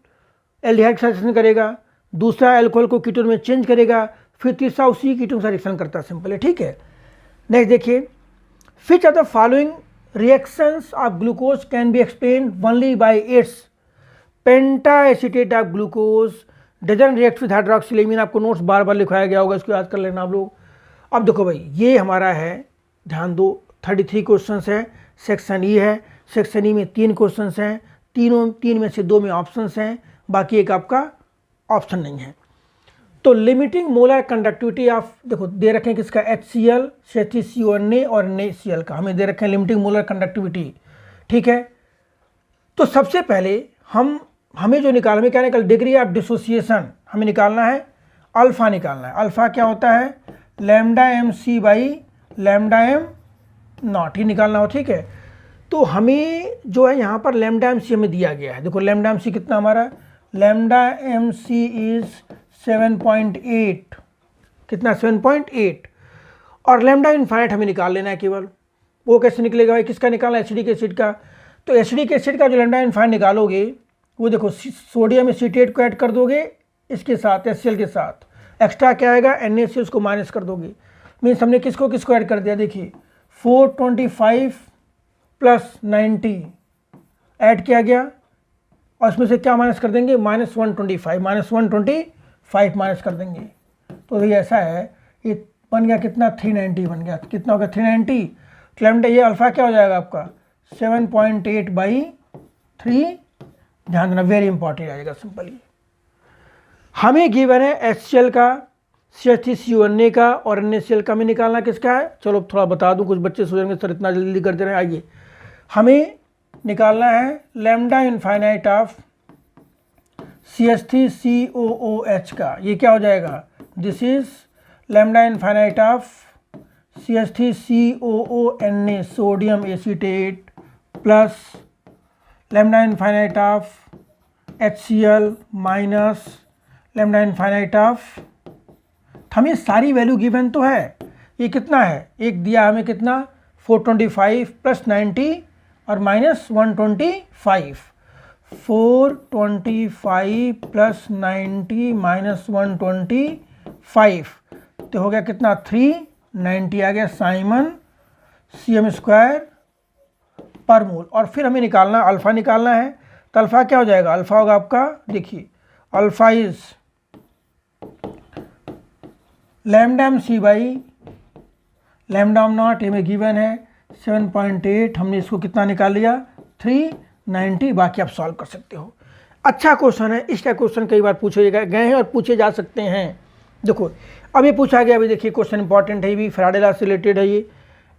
एल्डिहाइड रिएक्शन करेगा, दूसरा अल्कोहल को कीटोन में चेंज करेगा, फिर तीसरा उसी कीटोन का रिएक्शन करता है, सिंपल है, ठीक है। नेक्स्ट देखिए, which of the following reactions of glucose can be explained only by its pentaacetate of glucose doesn't react with hydroxylamine, आपको नोट्स बार बार लिखवाया गया होगा, इसको याद कर लेना आप लोग। अब देखो भाई ये हमारा है, ध्यान दो, 33 क्वेश्चंस है, सेक्शन ई है, सेक्शन ई में 3 क्वेश्चंस हैं, 3 में से 2 में ऑप्शंस हैं, बाकी एक आपका ऑप्शन नहीं है। तो लिमिटिंग मोलर कंडक्टिविटी ऑफ, देखो दे रखे हैं किसका, HCl, CH3CONA और NaCl का हमें दे रखे हैं लिमिटिंग मोलर कंडक्टिविटी, ठीक है। तो सबसे पहले हमें जो निकालना है, क्या निकाल, डिग्री ऑफ डिसोसिएशन हमें निकालना है, अल्फा निकालना है। अल्फा क्या होता है, lambda MC by lambda M naught, ही निकालना हो, ठीक है। तो हमें जो है यहाँ पर लैम्डा MC हमें दिया गया है, देखो लैम्डा MC कितना हमारा, लैम्डा MC इज 7.8, कितना 7.8। और लैम्डा इनफाइनाइट हमें निकाल लेना है केवल। वो कैसे निकलेगा भाई, किसका निकालना है, एसिडिक एसिड का। तो एसिडिक एसिड का जो लैम्डा इनफाइनाइट निकालोगे वो देखो सोडियम एसीटेट को ऐड कर दोगे इसके साथ HCl के साथ, एक्स्ट्रा क्या आएगा NaCl, उसको माइनस कर दोगे। मीन्स हमने किसको किसको ऐड कर दिया, देखिए 425 प्लस 90 ऐड किया गया और उसमें से क्या माइनस कर देंगे, -125 माइनस कर देंगे। तो ये ऐसा है, ये बन गया कितना 390 बन गया, कितना हो गया 390। लैम्डा ये अल्फा क्या हो जाएगा आपका 7.8/3। ध्यान देना, वेरी इंपॉर्टेंट आएगा सिंपली। हमें गिवन है HCl का, CH3CONA का और NaCl का। हमें निकालना किसका है, चलो थोड़ा बता दूं, कुछ बच्चे सोचेंगे सर इतना जल्दी करते रहे। आइए हमें निकालना है लैम्डा इनफाइनाइट ऑफ CH3COOH का। ये क्या हो जाएगा, this is lambda infinite of CH3COONA sodium acetate plus lambda infinite of HCl minus lambda infinite of, हमें सारी वैल्यू गिवन तो है। ये कितना है, एक दिया हमें कितना 425 प्लस 90 और -125, 425 प्लस 90 -125, तो हो गया कितना 390 आ गया साइमन cm² पर मोल। और फिर हमें निकालना अल्फ़ा निकालना है। तो अल्फ़ा क्या हो जाएगा, अल्फ़ा होगा आपका, देखिए alpha is lambda MC by lambda naught, ये में गिवन है 7.8। हमने इसको कितना निकाल लिया 390। बाकी आप सॉल्व कर सकते हो। अच्छा क्वेश्चन है, इसका क्वेश्चन कई बार पूछे गए हैं और पूछे जा सकते हैं। देखो अब ये पूछा गया, अभी देखिए क्वेश्चन इंपॉर्टेंट है, ये भी फैराडे लॉ से रिलेटेड है। ये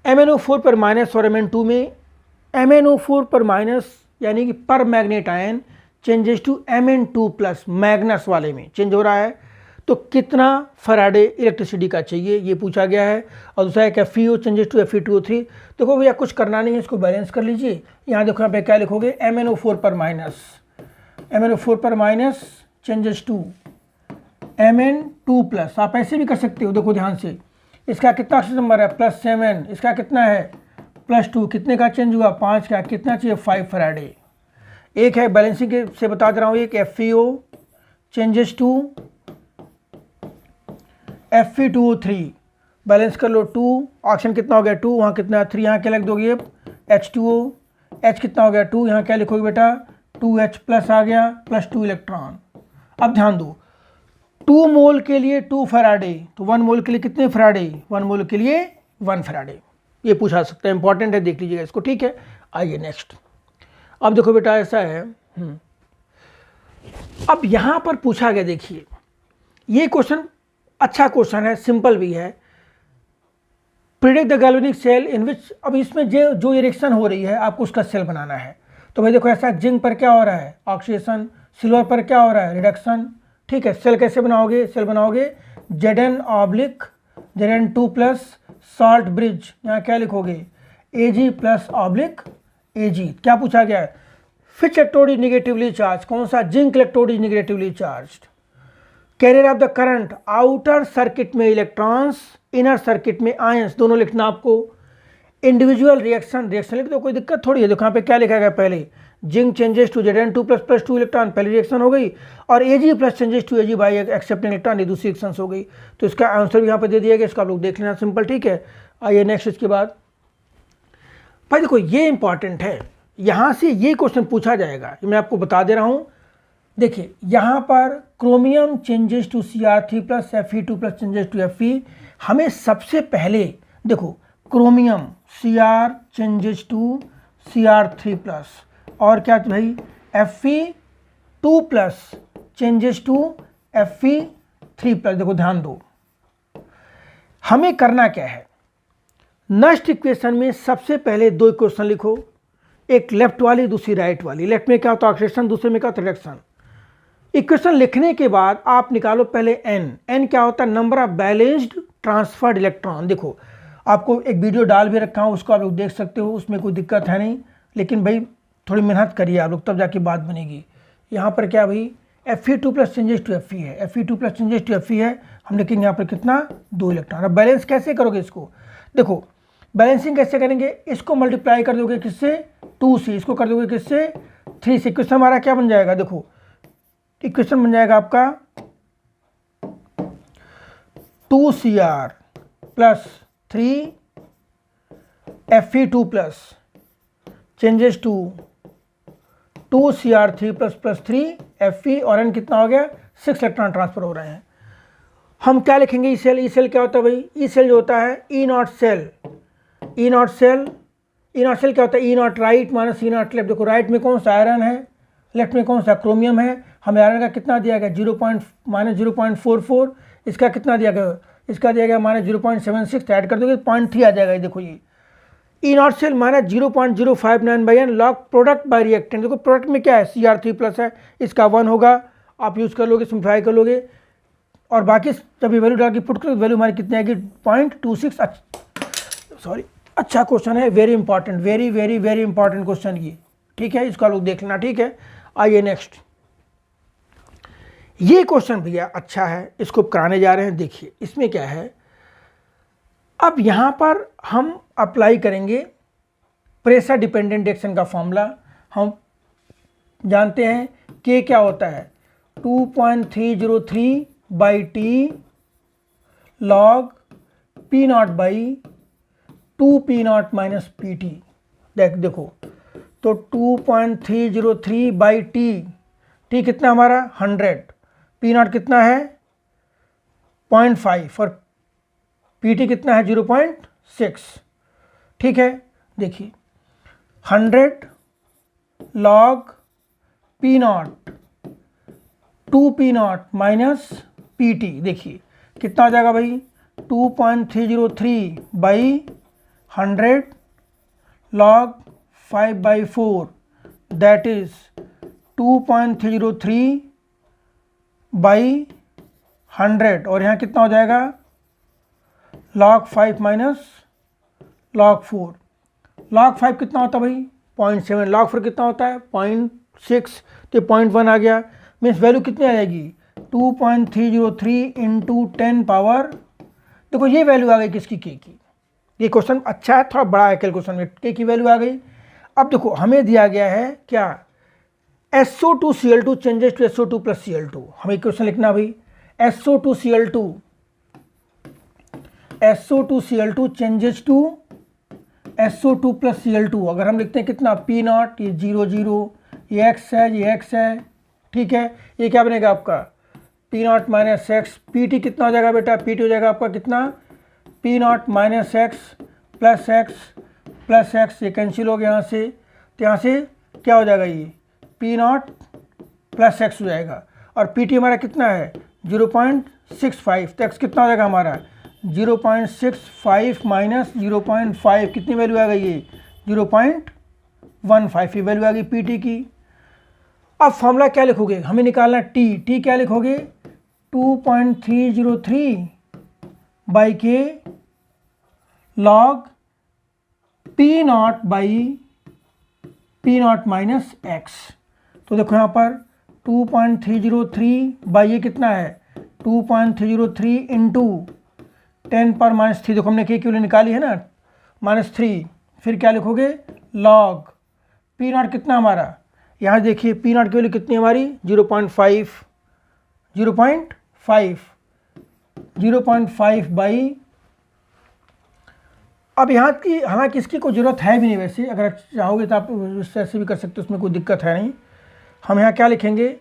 MnO4 पर माइनस और Mn2 में MnO4 पर माइनस यानी कि permanganate ion changes to Mn2+, मैग्नस वाले में चेंज हो रहा है। तो कितना फैराडे इलेक्ट्रिसिटी का चाहिए, ये पूछा गया है। और दूसरा है FeO चेंजेस टू Fe2O3। देखो भैया कुछ करना नहीं है, इसको बैलेंस कर लीजिए। यहाँ देखो यहाँ पे क्या लिखोगे, MnO4 पर माइनस चेंजेस टू Mn2+। आप ऐसे भी कर सकते हो, देखो ध्यान से, इसका कितना ऑक्सीजन नंबर है +7, इसका कितना है +2, कितने का चेंज हुआ 5 का, कितना चाहिए 5 फैराडे। एक है बैलेंसिंग के से बता दे रहा हूँ, एक FeO changes to Fe2O3, balance कर लो 2, ऑक्सीजन कितना हो गया 2, वहाँ कितना 3, यहाँ क्या लिख दोगे H2O, H कितना हो गया 2, यहाँ क्या लिखोगे बेटा 2H+ आ गया +2 इलेक्ट्रॉन। अब ध्यान दो, 2 मोल के लिए 2 फैराडे, तो 1 मोल के लिए कितने फैराडे, 1 मोल के लिए 1 फैराडे। ये पूछा सकता है, इंपॉर्टेंट है, देख लीजिएगा इसको, ठीक है। आइए नेक्स्ट। अब देखो बेटा ऐसा है, अब यहाँ पर पूछा गया, देखिए ये क्वेश्चन अच्छा क्वेश्चन है, सिंपल भी है। प्रिडिक्ट द गैल्वेनिक सेल इन विच, अब इसमें जो रिएक्शन हो रही है आपको उसका सेल बनाना है। तो भाई देखो ऐसा, जिंक पर क्या हो रहा है ऑक्सीडेशन, सिल्वर पर क्या हो रहा है रिडक्शन, ठीक है। सेल कैसे बनाओगे, सेल बनाओगे Zn/Zn2+ सॉल्ट ब्रिज, यहाँ क्या लिखोगे Ag+/Ag। क्या पूछा गया है, विच इलेक्ट्रोड इज निगेटिवली चार्ज, कौन सा, zinc electrode is negatively charge. Carrier of the current, outer circuit में इलेक्ट्रॉन्स, इनर सर्किट में आयंस, दोनों लिखना आपको। इंडिविजुअल रिएक्शन लिख दो, कोई दिक्कत थोड़ी है। देखो यहाँ पे क्या लिखा गया, पहले zinc changes to Zn2+ +2 electron, पहली रिएक्शन हो गई, और Ag+ changes to Ag by accepting electron, ये दूसरी रिएक्शन हो गई। तो इसका आंसर भी यहाँ पे दे दिया गया, इसका आप लोग देख लेना, सिंपल, ठीक है। आइए नेक्स्ट। इसके बाद भाई देखो ये इंपॉर्टेंट है, यहाँ से ये क्वेश्चन पूछा जाएगा, मैं आपको बता दे रहा हूँ। देखिए यहाँ पर chromium changes to Cr3+, Fe2+ changes to Fe। हमें सबसे पहले देखो chromium Cr changes to Cr3+, और क्या भाई Fe2+ चेंजेस टू Fe3+। देखो ध्यान दो, हमें करना क्या है, नेक्स्ट इक्वेशन में सबसे पहले 2 इक्वेशन लिखो, एक लेफ्ट वाली दूसरी राइट वाली। लेफ्ट में क्या होता है ऑक्सीडेशन, दूसरे में क्या होता है रिडक्शन। इक्वेशन लिखने के बाद आप निकालो पहले n क्या होता है, number of balanced transferred electron. देखो आपको एक वीडियो डाल भी रखा हूँ, उसको आप लोग देख सकते हो, उसमें कोई दिक्कत है नहीं, लेकिन भाई थोड़ी मेहनत करिए आप लोग, तब जाके बात बनेगी। यहाँ पर क्या भाई Fe2 plus changes to Fe है, Fe2 plus changes to Fe है, हम लिखेंगे यहाँ पर कितना 2 इलेक्ट्रॉन। अब बैलेंस कैसे करोगे इसको, देखो बैलेंसिंग कैसे करेंगे, इसको मल्टीप्लाई कर दोगे किससे 2 से, इसको कर दोगे किससे 3 से। इक्वेशन हमारा क्या बन जाएगा, देखो इक्वेशन बन जाएगा आपका 2Cr plus 3 Fe2 plus changes to 2Cr3 plus plus 3 Fe और n कितना हो गया 6 इलेक्ट्रॉन ट्रांसफर हो रहे हैं। हम क्या लिखेंगे, ई सेल क्या होता है भाई, ई सेल जो होता है E naught cell, E naught cell क्या होता है, E naught right minus E naught left. देखो राइट में कौन सा आयरन है, लेफ्ट में कौन सा क्रोमियम है, हमें आयरन का कितना दिया गया -0.44, इसका कितना दिया गया, इसका दिया गया -0.76, ऐड कर दोगे 0.3 आ जाएगा। देखो ये E naught cell -0.059/n log product by reactant. देखो प्रोडक्ट में क्या है Cr3 प्लस है, इसका 1 होगा, आप यूज़ कर लोगे, सिंप्लीफाई कर लोगे और बाकी जब ये वैल्यू डाल के पुट करोगे वैल्यू हमारी कितनी आएगी 0.26। सॉरी, अच्छा क्वेश्चन है, very important, very very very important question ये, ठीक है, इसका लोग देख लेना, ठीक है। आइए नेक्स्ट, ये क्वेश्चन भैया अच्छा है, इसको कराने जा रहे हैं। देखिए इसमें क्या है, अब यहाँ पर हम अप्लाई करेंगे प्रेशर डिपेंडेंट रिएक्शन का फॉर्मूला। हम जानते हैं K क्या होता है 2.303/T log P0/2P0 minus PT। देखो तो 2.303/T, T कितना हमारा 100, P0 कितना है 0.5 और PT कितना है 0.6, ठीक है। देखिए 100 log P0 2P0 minus PT, देखिए कितना हो जाएगा भाई 2.303/100 log 5/4, दैट इज 2.303/100 और यहाँ कितना हो जाएगा log 5 माइनस log 4। log 5 कितना होता है भाई 0.7, log 4 कितना होता है 0.6, तो 0.1 आ गया, मीन्स वैल्यू कितनी आ जाएगी 2.303 इंटू 10 पावर। देखो ये वैल्यू आ गई किसकी K की। ये क्वेश्चन अच्छा है, थोड़ा बड़ा है कैलकुलेशन में, K की वैल्यू आ गई। अब देखो हमें दिया गया है क्या SO2Cl2 changes to SO2 plus Cl2। हमें क्वेश्चन लिखना भाई SO2Cl2 changes to SO2 plus Cl2। अगर हम लिखते हैं कितना P0, ये 0 0, ये X है, ये X है, ठीक है। ये क्या बनेगा आपका P0 माइनस X, PT कितना हो जाएगा बेटा, PT हो जाएगा आपका कितना P0 minus X plus X, ये कैंसिल हो गया यहाँ से, तो यहाँ से क्या हो जाएगा ये P0 प्लस X हो जाएगा और PT हमारा कितना है 0.65, तो X कितना हो जाएगा हमारा 0.65 माइनस 0.5, कितनी वैल्यू आ गई ये 0.15 की वैल्यू आ गई PT की। अब फॉर्मूला क्या लिखोगे, हमें निकालना T क्या लिखोगे 2.303/K log P0 minus X। तो देखो यहाँ पर 2.303 ये कितना है 2.303 इंटू 10 पर -3, देखो हमने K की वैल्यू निकाली है ना -3, फिर क्या लिखोगे log P0 कितना हमारा, यहाँ देखिए P0 की वैल्यू कितनी हमारी 0.5 बाई। अब यहाँ की हालांकि इसकी कोई ज़रूरत है भी नहीं, वैसे अगर चाहोगे तो आप इससे भी कर सकते हो, उसमें कोई दिक्कत है नहीं। हम यहाँ क्या लिखेंगे,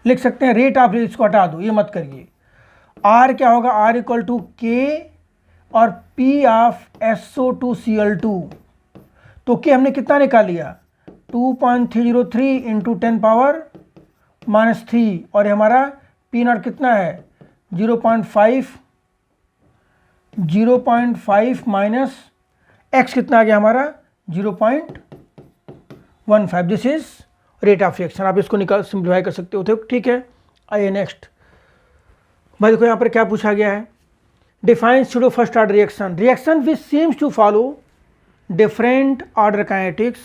लिख सकते हैं रेट ऑफ, इसको हटा दो, ये मत करिए। R क्या होगा, R इक्वल टू K और P ऑफ SO2Cl2, तो K हमने कितना निकाल लिया 2.303 इंटू 10 पावर -3 और हमारा P0 कितना है 0.5 माइनस X कितना आ गया हमारा 0.15। This is rate of reaction, आप इसको निकाल सिंप्लीफाई कर सकते हो, ठीक है। आइए नेक्स्ट भाई, देखो यहाँ पर क्या पूछा गया है, define pseudo first order reaction which seems to follow different order kinetics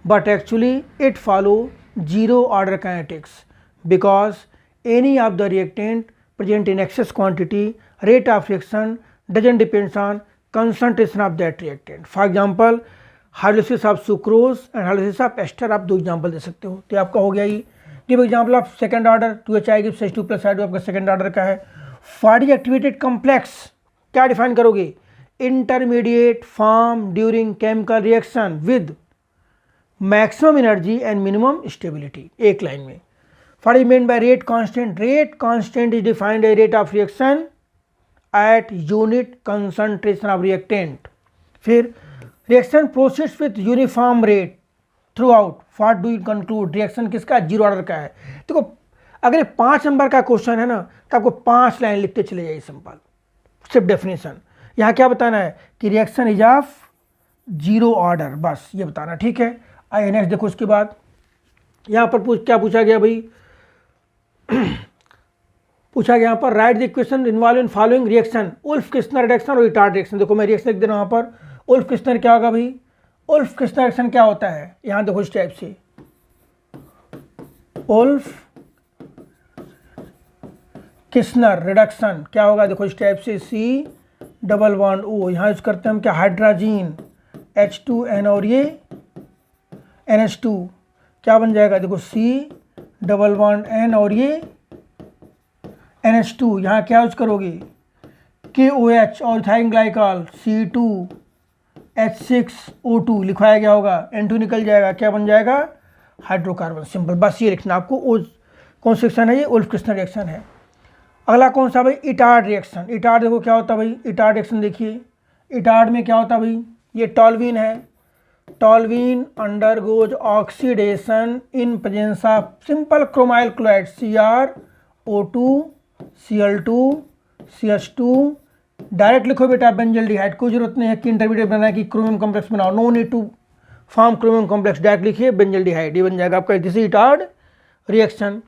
but actually it follow zero order kinetics. Because any of the reactant present in excess quantity rate of reaction doesn't depends on concentration of that reactant. For example hydrolysis of sucrose and hydrolysis of ester, आप दो एग्जांपल दे सकते हो। तो आपका हो गया ये। Give example of second order 2HI gives H2 plus I2, आपका सेकंड ऑर्डर का है। फॉर एक्टिवेटेड कॉम्प्लेक्स क्या डिफाइन करोगे? Intermediate form during chemical reaction with maximum energy and minimum stability, एक लाइन में। For is mean by rate constant, rate constant is defined as rate of reaction at unit concentration of reactant. फिर reaction process with uniform rate throughout. For do you conclude, reaction किसका? जीरो ऑर्डर का है। देखो अगर ये 5 नंबर का क्वेश्चन है ना तो आपको 5 लाइन लिखते चले जाइए सिंपल, सिर्फ डेफिनेशन। यहाँ क्या बताना है कि reaction is of zero order, बस ये बताना, ठीक है। आइए नेक्स्ट देखो। उसके बाद यहाँ पर क्या पूछा गया भाई? पूछा गया यहाँ पर write the equation involve in following reaction, Wolff Kishner reaction और इटार्ड रिएक्शन। देखो मैं रिएक्शन लिख दे रहा हूँ यहाँ पर। उल्फ किस्नर क्या होगा भाई? उल्फ किस्नर रिएक्शन क्या होता है? यहाँ देखो इस टाइप से, उल्फ किस्नर रिडक्शन क्या होगा? देखो इस टाइप से, C डबल बॉन्ड O, यहाँ यूज करते हैं हम क्या? हाइड्रोजन H2N और ये NH2 क्या बन जाएगा? देखो C डबल बॉन्ड N और ये NH2, यहाँ क्या यूज करोगे? KOH और इथाइल ग्लाइकॉल C2H6O2 लिखवाया गया होगा, N2 निकल जाएगा, क्या बन जाएगा? हाइड्रोकार्बन। सिंपल, बस ये लिखना आपको। कौन सा रिएक्शन है ये? उल्फ किस्नर रिएक्शन है। अगला कौन सा भाई? Etard reaction. इटार्ड देखो क्या होता है भाई? इटार्ड रिएक्शन देखिए, इटार्ड में क्या होता है भाई? ये टॉल्यूइन है, toluene undergoes oxidation in presence of simple chromyl chloride CrO2 Cl2 CH2। Direct लिखो बेटा बेंजल्डिहाइड, कोई जरूरत नहीं है कि इंटरमीडिएट बनाना कि क्रोमियम कॉम्प्लेक्स बनाओ, no need to form chromium complex, direct लिखिए बेंजल्डिहाइड, ये बन जाएगा आपका दिस इटार्ड रिएक्शन।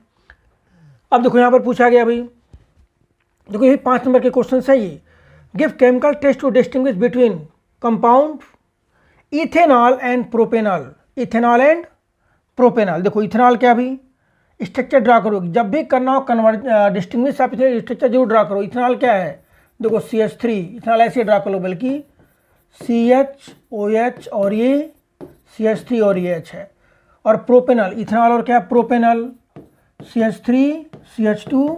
अब देखो यहाँ पर पूछा गया भाई, देखो ये 5 नंबर के क्वेश्चन है ये। Give chemical test to distinguish between compound ethanol and propanol, ethanol and propanol. देखो इथेनॉल क्या भी? स्ट्रक्चर ड्रा करोगे जब भी करना हो डिस्टिंग्विश, आप स्ट्रक्चर जरूर ड्रा करो। इथेनॉल क्या है? देखो CH3, इथेनॉल ऐसे ड्रा कर लो, बल्कि CHOH और ये CH3 और ये H है। और प्रोपेनॉल, इथेनॉल और क्या? Propanol CH3 CH2।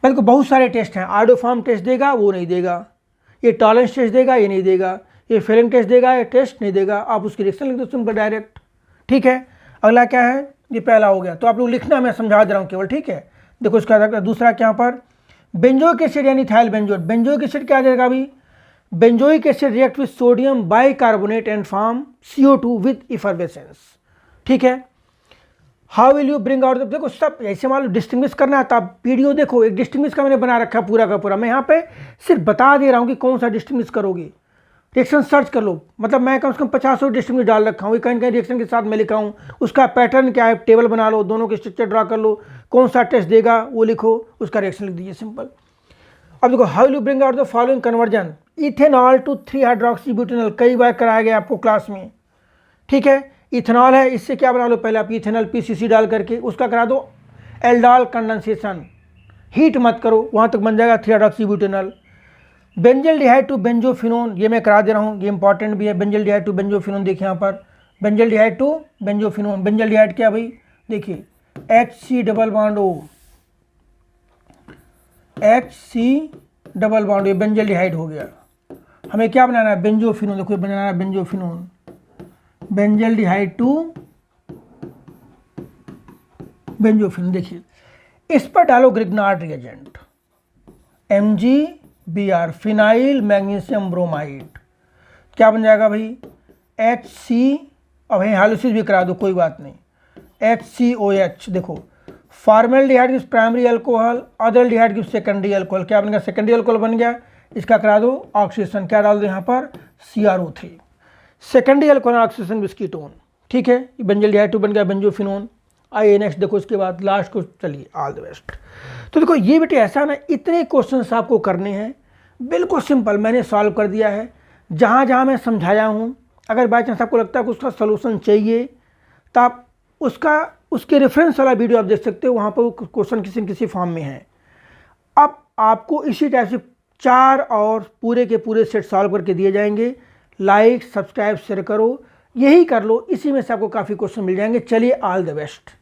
देखो बहुत सारे टेस्ट हैं, आइडोफॉर्म टेस्ट देगा, वो नहीं देगा, ये टॉलरेंस टेस्ट देगा, ये नहीं देगा, ये फेलिंग टेस्ट देगा, ये टेस्ट नहीं देगा। आप उसकी रिएक्शन लिख दो सिंपल डायरेक्ट, ठीक है। अगला क्या है? ये पहला हो गया, तो आप लोग लिखना, मैं समझा दे रहा हूँ केवल, ठीक है। देखो इसका दूसरा क्या पर? बेंजोइक एसिड यानी इथाइल बेंजोएट। बेंजोइक एसिड क्या आ जाएगा अभी? Benzoic acid react with sodium bicarbonate and form CO2 with effervescence, ठीक है। How will you bring out? देखो सब ऐसे मान लो डिस्टिंग्विश करना है तो आप वीडियो देखो, एक डिस्टिंग्विश का मैंने बना रखा पूरा का पूरा। मैं यहाँ पे सिर्फ बता दे रहा हूँ कि कौन सा डिस्टिंग्विश करोगे। रिएक्शन सर्च कर लो, मतलब मैं कम से कम 50 डिस्टिंग्विश डाल रखा हूँ, कहीं कहीं रिएक्शन के साथ मैं लिखा हूँ, उसका पैटर्न क्या है, टेबल बना लो, दोनों के स्ट्रक्चर ड्रा कर लो, कौन सा टेस्ट देगा वो लिखो, उसका रिएक्शन लिख दीजिए सिंपल। अब देखो how you bring out the following conversion ethanol to three hydroxybutanol, कई बार कराया गया आपको क्लास में, ठीक है। इथेनॉल है, इससे क्या बना लो पहले आप इथेनॉल PCC डाल करके, उसका करा दो एल्डॉल कंडेंसेशन, हीट मत करो, वहाँ तक बन जाएगा 3-हाइड्रोक्सीब्यूटेनॉल। बेंजल्डिहाइड टू बेंजोफिनोन, ये मैं करा दे रहा हूँ, ये इंपॉर्टेंट भी है। बेंजल्डिहाइड टू बेंजोफिनोन देखिए यहाँ पर, बेंजल्डिहाइड टू बेंजोफिनोन। बेंजल्डिहाइड क्या भाई? देखिए HC double bond O, HC double bond, ये बेंजल्डिहाइड हो गया। हमें क्या बनाना है? बेंजोफिनोन। देखो बनाना है बेंजोफिनोन, बेंजल्डिहाइड टू बेंजोफिनोन। देखिए इस पर डालो Grignard reagent MgBr, phenyl magnesium bromide, क्या बन जाएगा भाई? HC, अब यहीं हाइड्रोलिसिस भी करा दो कोई बात नहीं, HCOH। देखो formaldehyde gives primary alcohol, aldehyde gives secondary alcohol, क्या बन गया? सेकेंडरी अल्कोहल बन गया। इसका करा दो ऑक्सीडेशन, क्या डाल दो यहाँ पर? CrO3, secondary alcohol oxidation with ketone, ठीक है। बेंजल्डिहाइड टू बन गया बेंजोफिनोन। आइए नेक्स्ट देखो, इसके बाद लास्ट को, चलिए ऑल द बेस्ट। तो देखो ये बेटे ऐसा ना, इतने क्वेश्चंस आपको करने हैं, बिल्कुल सिंपल मैंने सॉल्व कर दिया है। जहाँ जहाँ मैं समझाया हूँ, अगर बाई चांस आपको लगता है कि उसका सलूशन चाहिए तो आप उसके रेफरेंस वाला वीडियो आप देख सकते हो, वहाँ पर क्वेश्चन किसी न किसी फॉर्म में है। अब आपको इसी टाइप से 4 और पूरे के पूरे सेट सॉल्व करके दिए जाएंगे। लाइक, सब्सक्राइब, शेयर करो, यही कर लो, इसी में से आपको काफ़ी क्वेश्चन मिल जाएंगे। चलिए, ऑल द बेस्ट।